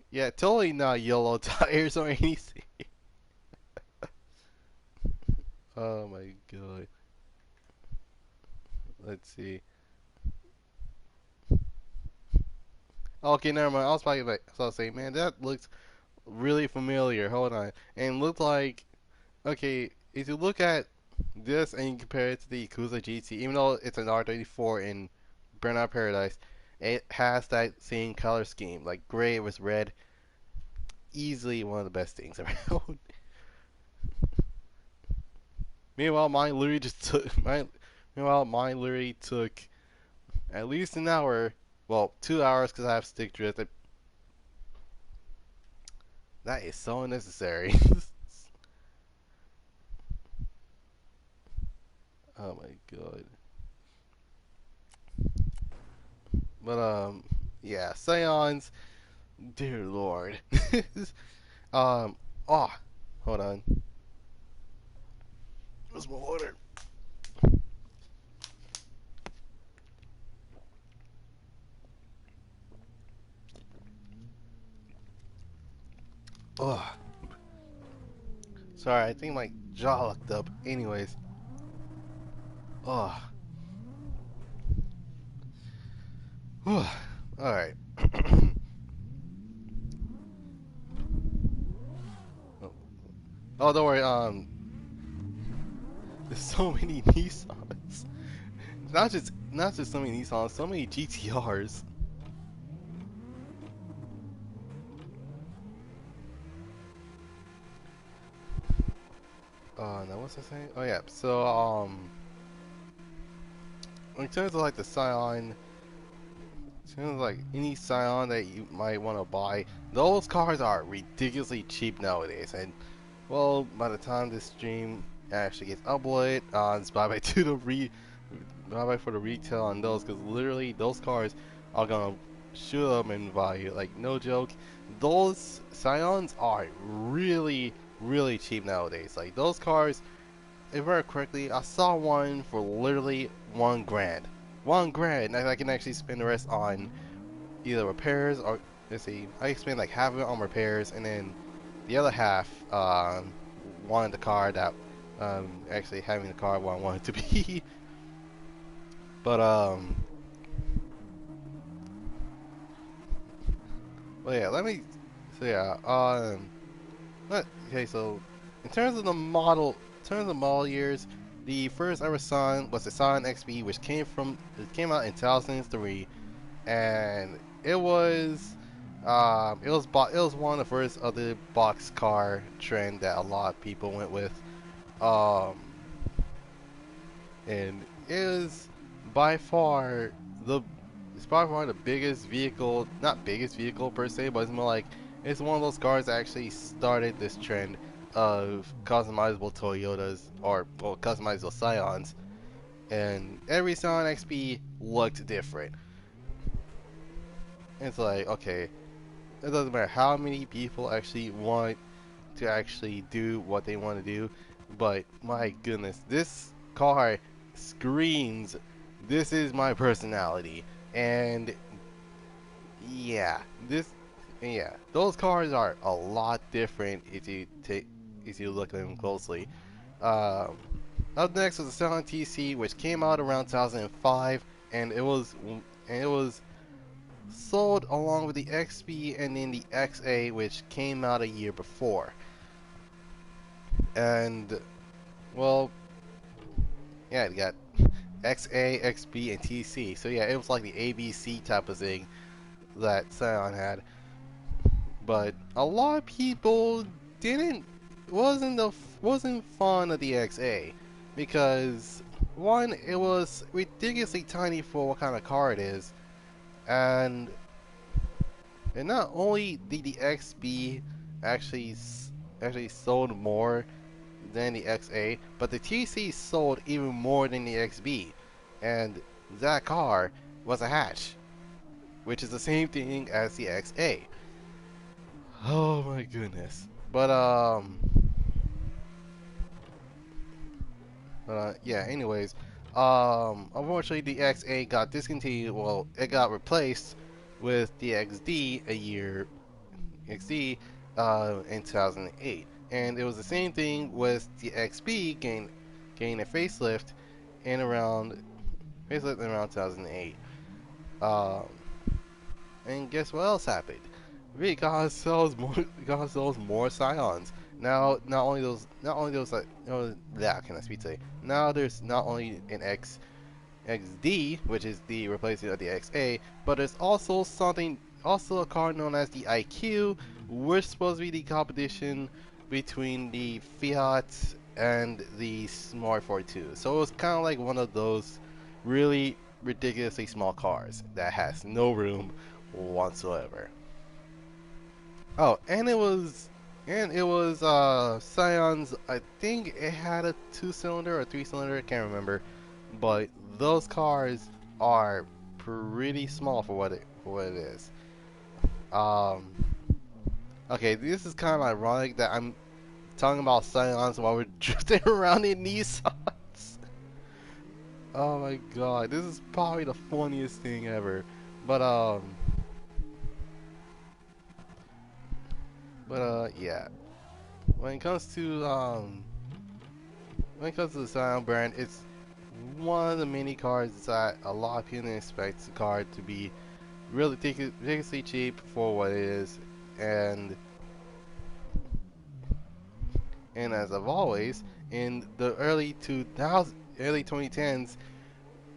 Yeah, totally not yellow tires or anything. Oh my god. Let's see. Okay, never mind. I was probably like, so I was saying, man, that looks really familiar. Hold on. And looked like, okay, if you look at this and you compare it to the Yakuza GT, even though it's an R34 in Burnout Paradise, it has that same color scheme, like gray with red. Easily one of the best things around. Meanwhile, mine literally just took mine literally took at least an hour. Well, 2 hours because I have stick drift. That is so unnecessary. Oh my god. But yeah, Seance, dear lord. um, oh, hold on. Where's my water? Oh, sorry. I think my jaw locked up. Anyways, oh, all right. Oh, don't worry. There's so many Nissans. Not just so many Nissans, so many GTRs. Now what's I saying? Oh yeah. So in terms of like the Scion, in terms of like any Scion that you might want to buy, those cars are ridiculously cheap nowadays. And well, by the time this stream actually gets uploaded, it's bye bye to the bye bye for the retail on those, because literally those cars are gonna shoot up in value. Like no joke, those Scions are really cheap nowadays. Like those cars, if I remember correctly, I saw one for literally 1 grand. 1 grand, and I can actually spend the rest on either repairs or let's see, I spend like half of it on repairs, and then the other half wanted the car that actually having the car what I wanted to be. But well yeah, let me. So yeah, okay, so in terms of the model, in terms of model years, the first ever Scion was the Scion XB, which came out in 2003, and it was one of the first other box car trend that a lot of people went with, um, and it is by far the it's by far the biggest vehicle, not biggest vehicle per se, but it's more like it's one of those cars that actually started this trend of customizable Toyotas or well, customizable Scions, and every Scion XP looked different. It's like, okay, it doesn't matter how many people actually want to actually do what they want to do, but my goodness, this car screams, this is my personality. And yeah, those cars are a lot different if you look at them closely. Um, Up next was the Scion TC, which came out around 2005, and it was sold along with the XB and then the XA, which came out a year before. And well, yeah, it got XA, XB, and TC. So yeah, it was like the ABC type of thing that Scion had. But a lot of people didn't wasn't fond of the XA because one, it was ridiculously tiny for what kind of car it is, and not only did the XB actually sold more than the XA, but the TC sold even more than the XB, and that car was a hatch, which is the same thing as the XA. Oh my goodness. Yeah, anyways, unfortunately the XA got discontinued, well, it got replaced with the XD, in 2008. And it was the same thing with the XB getting a facelift in around 2008. Um, and guess what else happened? We got sells more Scions. Now, that can I speak today? Now there's not only an XD, which is the replacement of the XA, but there's also a car known as the IQ, which is supposed to be the competition between the Fiat and the Smart 42. So it was kind of like one of those really ridiculously small cars that has no room whatsoever. Oh, and it was Scion's. I think it had a 2-cylinder or 3-cylinder. I can't remember, but those cars are pretty small for what it is. Um, okay, this is kind of ironic that I'm talking about Scions while we're drifting around in Nissans. Oh my god, this is probably the funniest thing ever. But yeah. When it comes to the Scion brand, it's one of the many cars that a lot of people expect the car to be really ridiculously cheap for what it is, and as of always, in the early 2010s,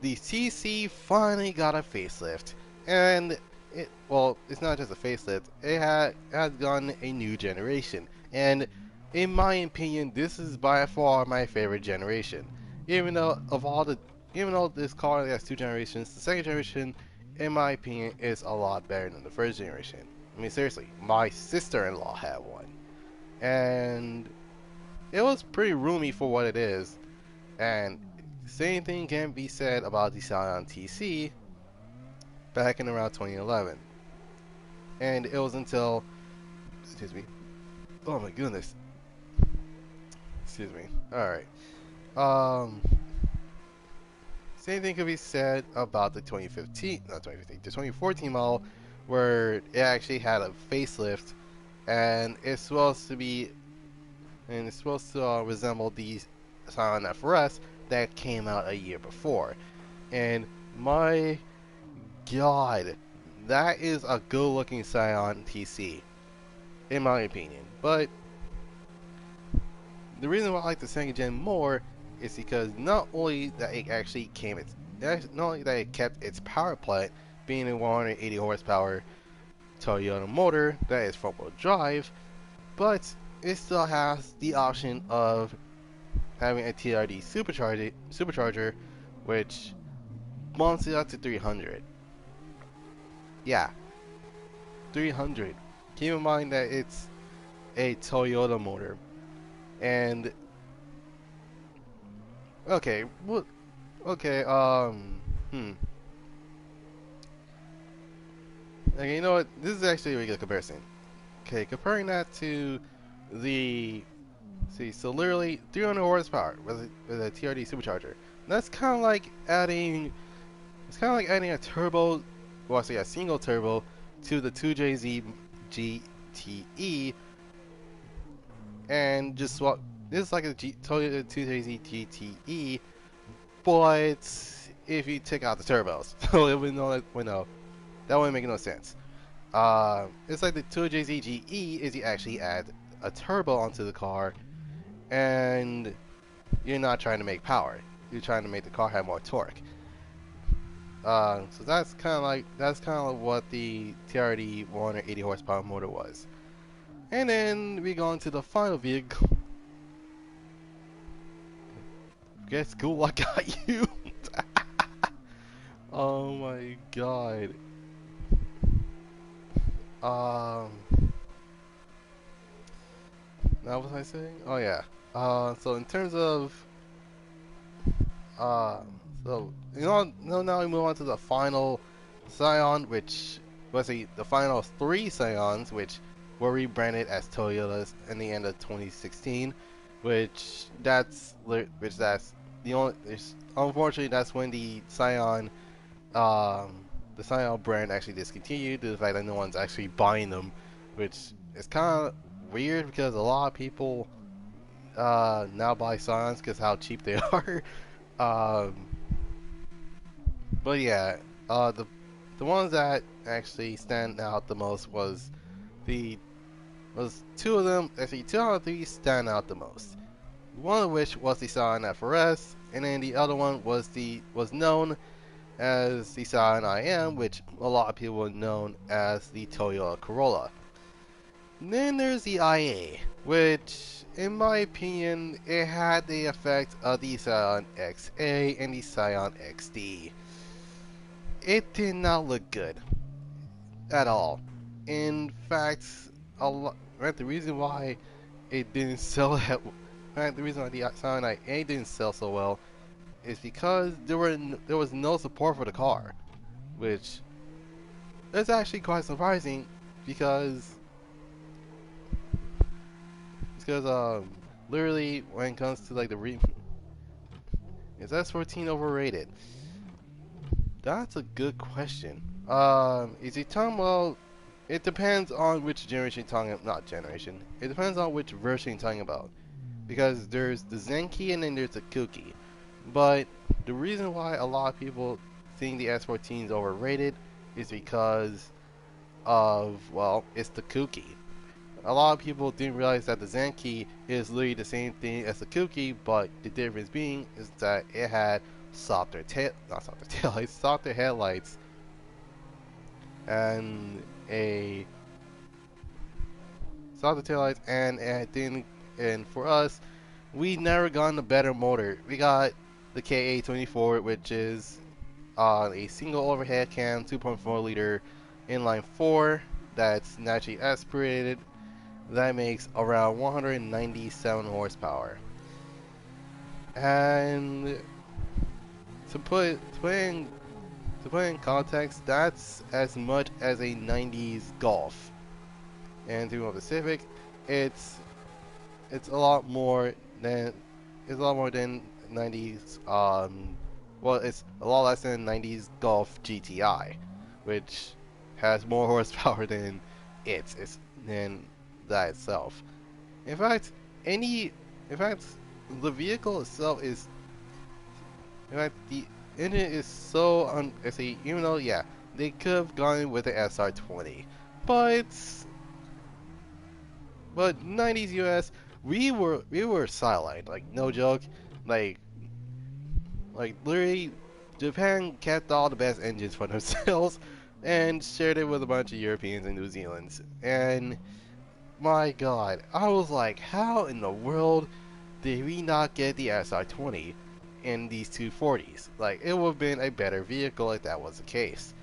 the CC finally got a facelift, and it's not just a facelift. It has gotten a new generation, and in my opinion, this is by far my favorite generation. Even though of all the, even though this car has two generations, the second generation, in my opinion, is a lot better than the first generation. I mean, seriously, my sister-in-law had one, and it was pretty roomy for what it is. And same thing can be said about the Scion TC back in around 2011. And it was until, excuse me, oh my goodness, excuse me. All right. Um, Same thing could be said about the 2015, not 2015, the 2014 model, where it actually had a facelift, and it's supposed to resemble the Scion FRS that came out a year before. And my God, that is a good-looking Scion TC, in my opinion. But the reason why I like the second gen more is because not only that it kept its power plant being a 180 horsepower Toyota motor that is front-wheel drive, but it still has the option of having a TRD supercharger, which bumps it up to 300. Yeah, 300. Keep in mind that it's a Toyota motor. And okay, what? Okay, Okay, you know what? This is actually a really good comparison. Okay, comparing that to the so literally 300 horsepower with a TRD supercharger. That's kind of like adding. It's kind of like adding a turbo, well, I say a single turbo to the 2JZ GTE, and just swap. This is like a Toyota 2JZ GTE, but if you take out the turbos, so it would no, that wouldn't make no sense. It's like the 2JZ GE is you actually add a turbo onto the car, and you're not trying to make power. You're trying to make the car have more torque. So that's kind of like what the TRD 180 horsepower motor was. And then we go into the final vehicle. Guess cool, I got you. Oh my god. Now what was I saying? Oh yeah. So in terms of uh, now we move on to the final Scion, which was the final three Scions, which were rebranded as Toyotas in the end of 2016. Which that's the only. Unfortunately, that's when the Scion brand actually discontinued due to the fact that no one's actually buying them, which is kind of weird because a lot of people now buy Scions because how cheap they are. Um, but yeah, the ones that actually stand out the most the was two of them. Actually, two out of three stand out the most. One of which was the Scion FRS, and then the other one was known as the Scion IM, which a lot of people known as the Toyota Corolla. And then there's the IA, which, in my opinion, it had the effect of the Scion XA and the Scion XD. It did not look good at all. In fact, the reason why it didn't sell the reason why the Scion IA didn't sell so well is because there was no support for the car, which is actually quite surprising because literally when it comes to like is S14 overrated? That's a good question. Is it talking about? It depends on which generation you're talking about. Not generation. It depends on which version you're talking about. Because there's the Zenki and then there's the Kuki. But the reason why a lot of people think the S14 is overrated is because of, well, it's the Kuki. A lot of people didn't realize that the Zenki is literally the same thing as the Kuki, but the difference being is that it had softer headlights, and a softer taillights, and it didn't. And for us, we never gotten a better motor. We got the KA24, which is a single overhead cam, 2.4 liter inline 4 that's naturally aspirated. That makes around 197 horsepower. And to put in context, that's as much as a 90s Golf. And to be more specific, it's it's a lot more than 90s. Well, it's a lot less than 90s Golf GTI, which has more horsepower than than that itself. In fact, any in fact, the vehicle itself is in fact the engine is so even though yeah they could have gone with the SR20, but 90s US we were sidelined, like no joke, like literally Japan kept all the best engines for themselves and shared it with a bunch of Europeans and New Zealanders. And my god, I was like, how in the world did we not get the SR20 in these 240s? Like, it would have been a better vehicle if that was the case.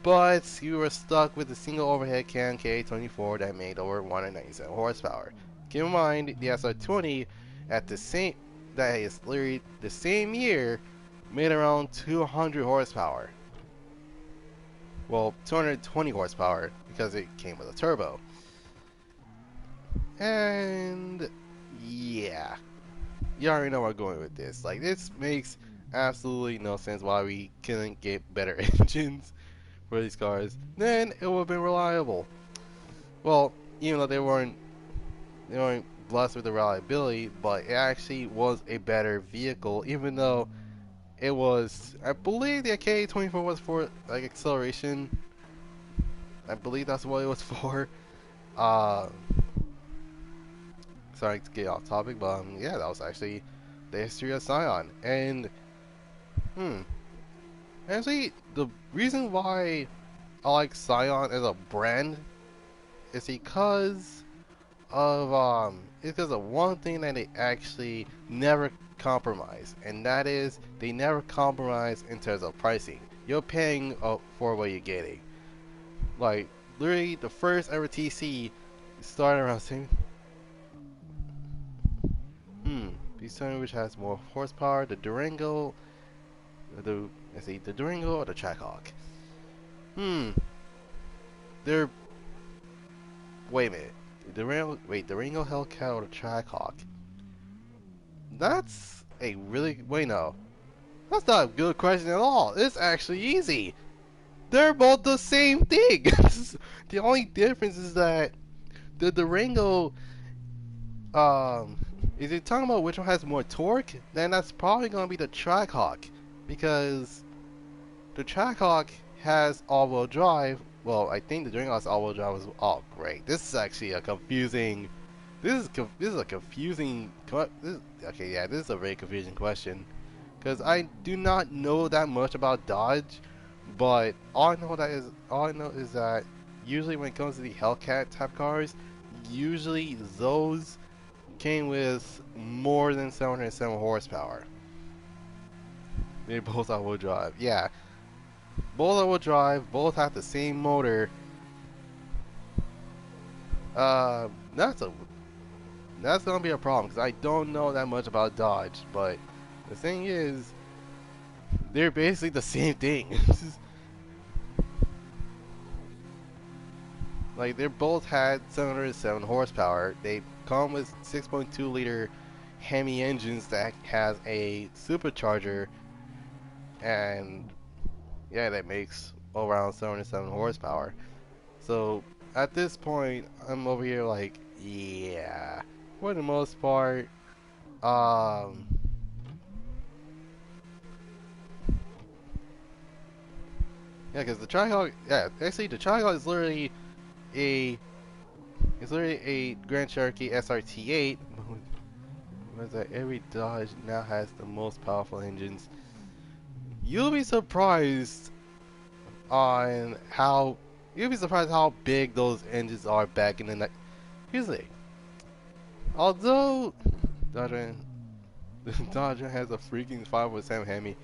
But you were stuck with a single overhead cam K24 that made over 197 horsepower. Keep in mind, the SR20 that is literally the same year, made around 200 horsepower. Well, 220 horsepower because it came with a turbo. And yeah, you already know where I'm going with this. Like, this makes absolutely no sense why we couldn't get better engines for these cars. Then it would have been reliable. Well, even though they weren't blessed with the reliability, but it actually was a better vehicle, even though it was, I believe the K24 was for like acceleration. I believe that's what it was for. Uh, Sorry to get off topic, but yeah, that was actually the history of Scion. And actually, the reason why I like Scion as a brand is because of one thing that they actually never compromise, and that is they never compromise in terms of pricing. You're paying for what you're getting. Like literally, the first ever TC started around same. determine which has more horsepower, the Durango, the Durango or the Trackhawk. They're wait a minute. The Durango Hellcat or the Trackhawk? That's a really wait no. That's not a good question at all. It's actually easy. They're both the same thing. The only difference is that the Durango, is it talking about which one has more torque? Then that's probably gonna be the Trackhawk, because the Trackhawk has all-wheel drive. Well, I think the Durango has all-wheel drive as well. Oh, great! This is actually a confusing. This is a confusing. Okay, yeah, this is a very confusing question, because I do not know that much about Dodge, but all I know is that usually when it comes to the Hellcat type cars, usually those came with more than 707 horsepower. They both all-wheel drive. Yeah, both all-wheel drive. Both have the same motor. Uh, that's a that's gonna be a problem because I don't know that much about Dodge. But the thing is, they're basically the same thing. Like they both had 707 horsepower. They come with 6.2 liter Hemi engines that has a supercharger, and yeah, that makes around 707 horsepower. So at this point, I'm over here like, yeah, for the most part, um, yeah, because the Trihawk, yeah, actually the Trihawk is literally a Grand Cherokee SRT8. Was that every Dodge now has the most powerful engines? You'll be surprised on how big those engines are back in the night. Here's the thing. Although Dodge has a freaking 5.7 Hemi.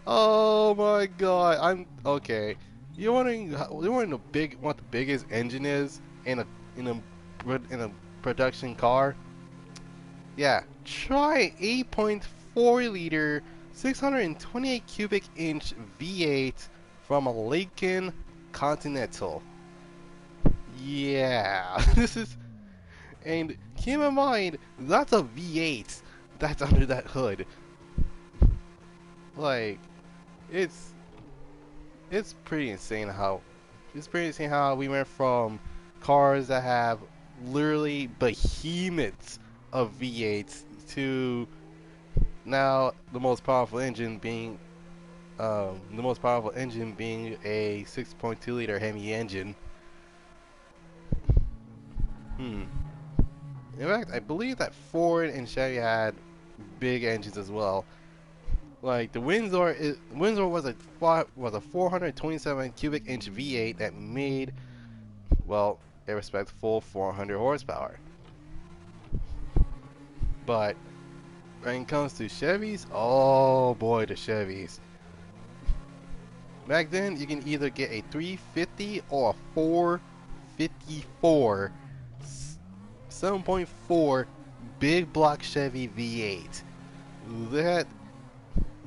Oh my god! I'm okay. You're wondering what the biggest engine is in a production car? Yeah, try 8.4 liter 628 cubic inch V8 from a Lincoln Continental. Yeah, this is, and keep in mind that's a V8 that's under that hood. Like, it's pretty insane how we went from cars that have literally behemoths of V8s to now the most powerful engine being a 6.2 liter Hemi engine. In fact, I believe that Ford and Chevy had big engines as well. Like the Windsor was a 427 cubic inch V8 that made, well, a respectful 400 horsepower. But when it comes to Chevys, oh boy, the Chevys. Back then, you can either get a 350 or a 454 7.4 big block Chevy V8.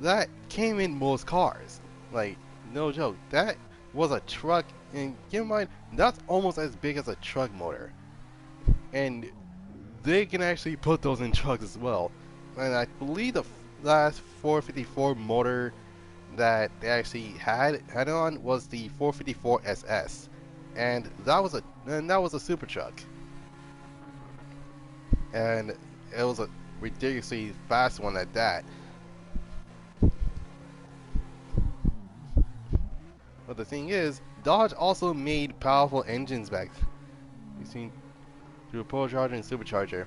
That came in most cars. Like, no joke. That was a truck, and keep in mind, that's almost as big as a truck motor. And they can actually put those in trucks as well. And I believe the last 454 motor that they actually had on was the 454 SS, and that was a super truck, and it was a ridiculously fast one at that. But the thing is, Dodge also made powerful engines back. You seen through a Procharger and Supercharger.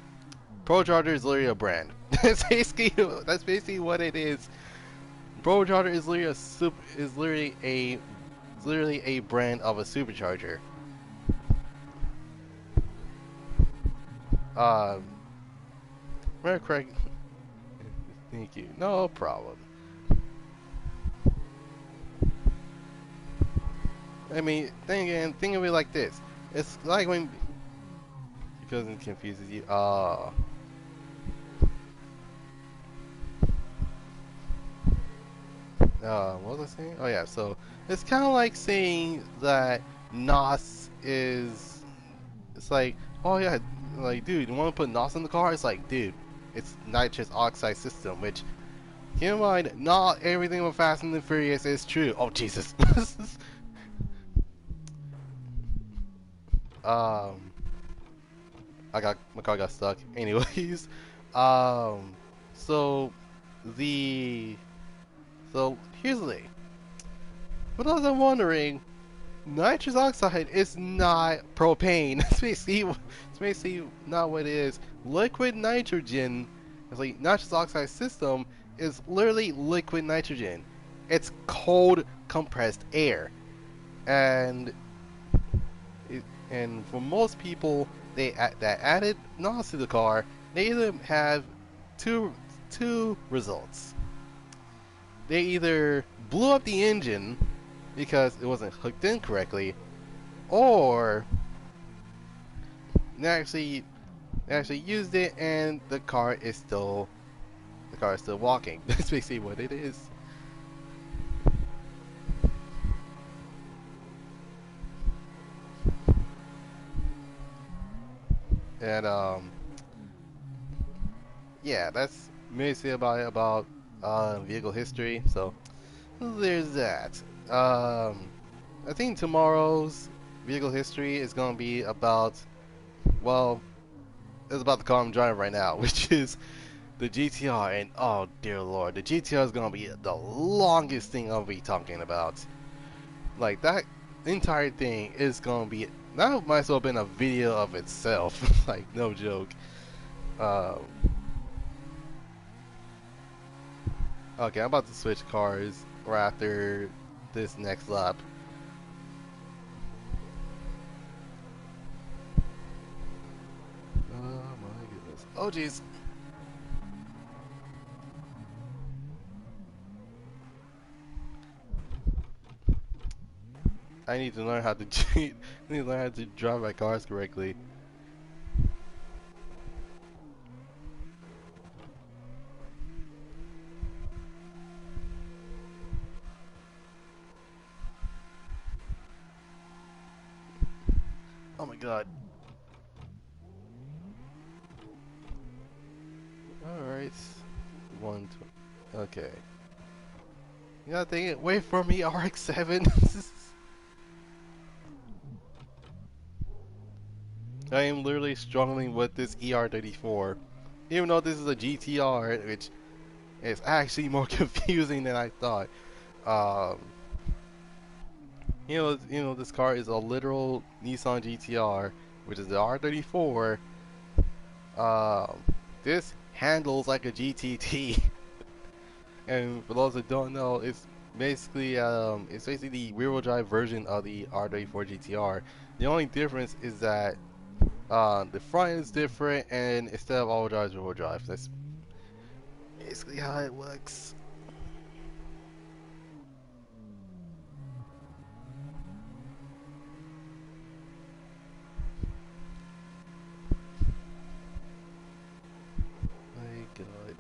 Procharger is literally a brand. That's basically what it is. Procharger is literally a brand of a supercharger. Very correct. Thank you. No problem. I mean, think of it like this. It's like when Because it confuses you. What was I saying? Oh yeah, so it's kind of like saying that NOS is. It's like, oh yeah, like dude, you want to put NOS in the car? It's like, dude, it's nitrous oxide system. Which, keep in mind, not everything with Fast and the Furious is true. Oh Jesus. um, my car got stuck. Anyways, um, so the so here's the thing. For those I'm wondering, nitrous oxide is not propane. It's basically not what it is. Liquid nitrogen, it's like nitrous oxide system is literally liquid nitrogen. It's cold compressed air, and it, and for most people that added NOS to the car, they either have two two results. They either blew up the engine because it wasn't hooked in correctly, or they actually used it and the car is still walking. That's basically what it is. And yeah, that's basically about vehicle history. So there's that. I think tomorrow's vehicle history is gonna be about, well, it's about the car I'm driving right now, which is the GTR. And oh dear lord, the GTR is gonna be the longest thing I'll be talking about. Like that entire thing is gonna be, that might as well have been a video of itself. Like no joke. Um, okay, I'm about to switch cars right after this next lap. Oh my goodness. Oh jeez. I need to learn how to I need to learn how to drive my cars correctly. Oh my god. Alright. One, two. Okay. You gotta take it away from me, RX-7. I am literally struggling with this ER34. Even though this is a GTR, which is actually more confusing than I thought. Um, this car is a literal Nissan GTR, which is the R34. Um, this handles like a GTT. And for those that don't know, it's basically the rear-wheel drive version of the R34 GTR. The only difference is that the front is different, and instead of all-wheel drive, it's rear-wheel drive. That's basically how it works. My God.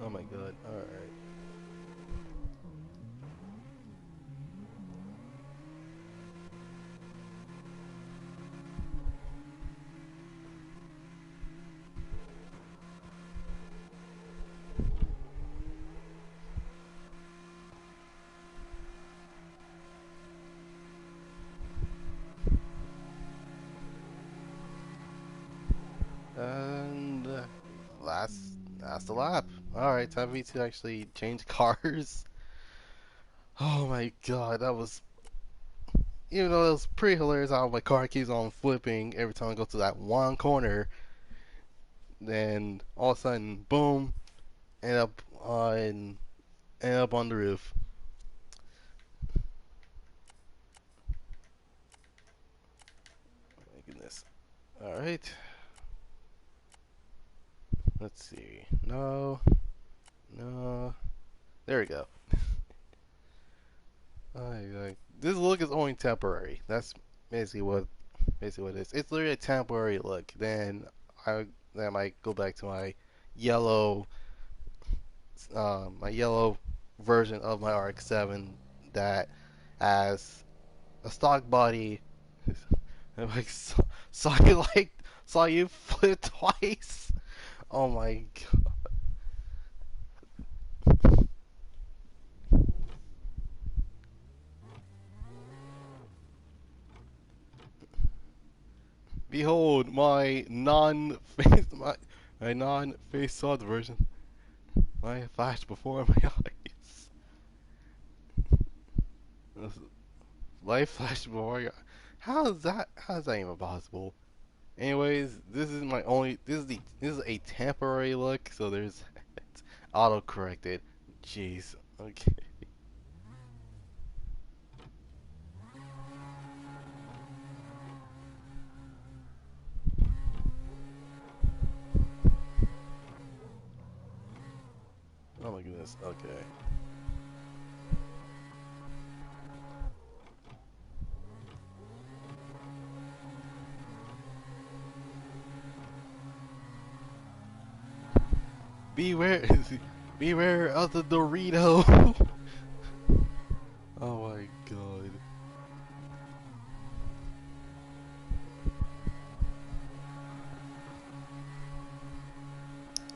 Oh my God. All right. And last the lap. All right, time for me to actually change cars. Oh my God, that was, even though it was pretty hilarious how my car keeps on flipping every time I go to that one corner. Then all of a sudden, boom, end up on the roof. My goodness. All right. Let's see. No, no. There we go. This look is only temporary. That's basically what it is. It's literally a temporary look. I then I might go back to yellow my yellow version of my RX-7 that has a stock body. And like saw you flip twice. Oh my god! Behold my non-face swap version. My flash before my eyes. Life flash before your. How is that? How is that even possible? Anyways, this is a temporary look, so there's it's auto corrected. Jeez. Okay. Oh my goodness. Okay. Beware, beware of the Dorito. Oh my god.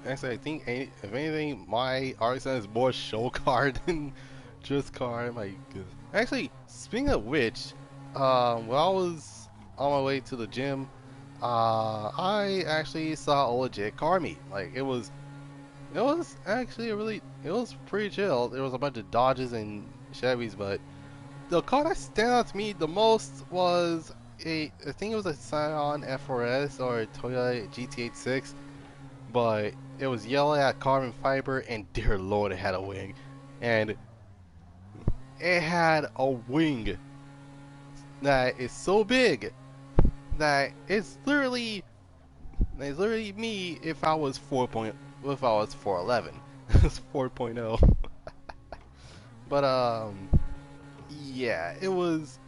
Actually, I think if anything, my Arsenal is more show card than just card. My goodness. Actually, speaking of which, while I was on my way to the gym, I actually saw a legit car meet. Like it was actually it was pretty chill. There was a bunch of Dodges and Chevys, but the car that stand out to me the most was I think it was a Scion F4S or a Toyota GT86, but it was yellow, had carbon fiber, and dear lord, it had a wing, and it had a wing that is so big that it's literally me if I was 411. It's 4.0. But yeah, it was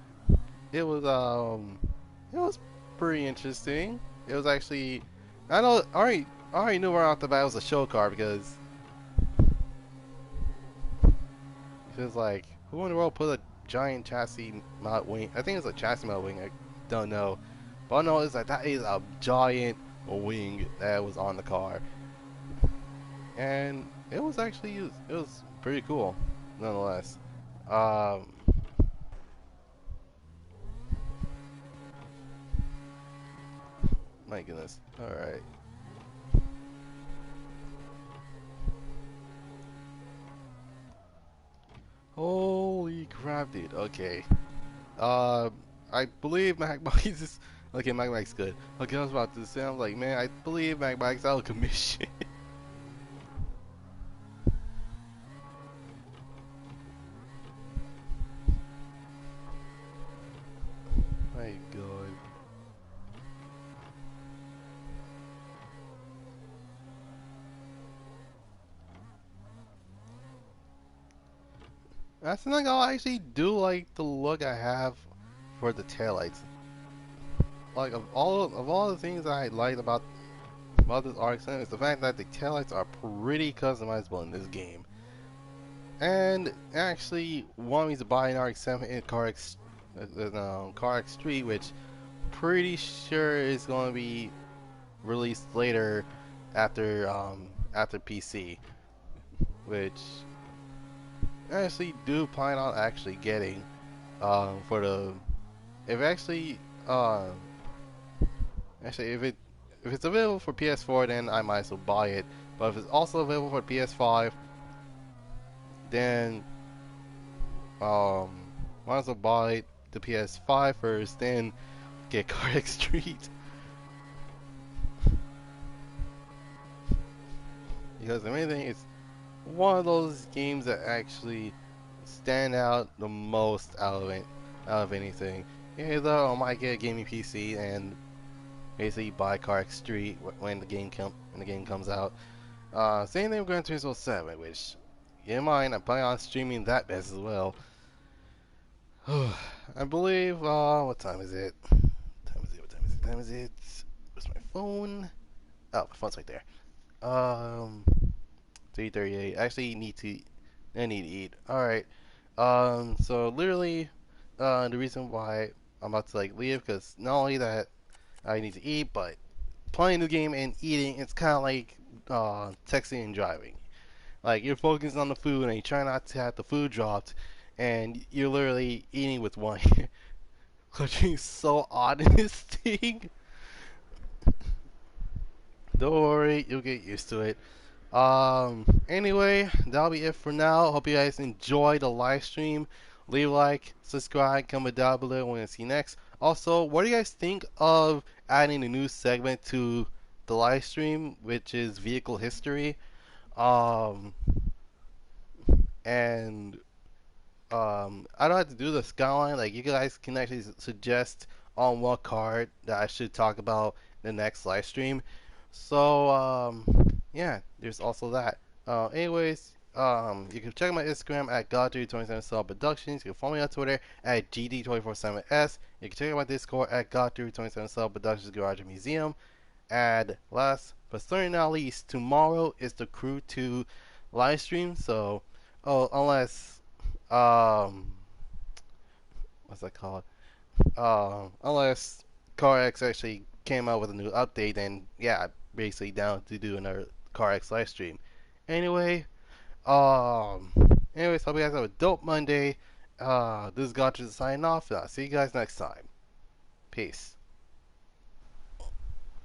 it was pretty interesting. It was actually I already knew right off the bat it was a show car because it was like who in the world put a giant chassis mount wing? I think it's a chassis mount wing. I don't know, but I know it's like that is a giant wing that was on the car, and it was pretty cool nonetheless. Um, my goodness. All right. Holy crap, dude. Okay. Uh, I believe MacBox is okay. MacBox's good. Okay, I was about to say, I was like, man, I believe MacBox's out of commission. My God. That's not gonna actually do like the look I have for the taillights. Like of all the things I liked about this RX-7 is the fact that the taillights are pretty customizable in this game. And actually want me to buy an RX-7 in CarX Street, which pretty sure is going to be released later after PC, which I actually do plan on actually getting for the if actually actually if it's available for PS4 then I might as well buy it, but if it's also available for PS5 then um might as well buy the PS5 first, then get Cardiac Street. Because if anything, it's one of those games that actually stand out the most out of anything. Either I might get a gaming PC and basically buy Cardiac Street when the game comes out. Same thing with Gran Turismo 7, which keep in mind I'm planning on streaming that as well. I believe, what time is it? What time is it? Where's my phone? Oh, my phone's right there. Um, 3:38. Actually, I need to eat. Alright. So literally, the reason why I'm about to like leave, because not only that I need to eat, but playing the game and eating, it's kind of like, texting and driving. Like, you're focused on the food and you try not to have the food dropped, and you're literally eating with one hand. Which is so odd in this thing. Don't worry, you'll get used to it. Anyway, that'll be it for now. Hope you guys enjoy the live stream. Leave a like, subscribe, comment down below when you see next. Also, what do you guys think of adding a new segment to the live stream, which is vehicle history? Um, and I don't have to do the skyline. Like, you guys can actually suggest on what card that I should talk about in the next live stream. So yeah, there's also that. Anyways, you can check my Instagram at Goddrifter247sun Productions. You can follow me on Twitter at GD247s. You can check out my Discord at Goddrifter247sun Productions Garage and Museum. And last but certainly not least, tomorrow is the Crew 2 live stream. So, oh, unless um what's that called? Unless CarX actually came out with a new update, then yeah, basically down to do another CarX live stream. Anyway, um, anyways, hope you guys have a dope Monday. This is Goddrifter signing off. And I'll see you guys next time. Peace.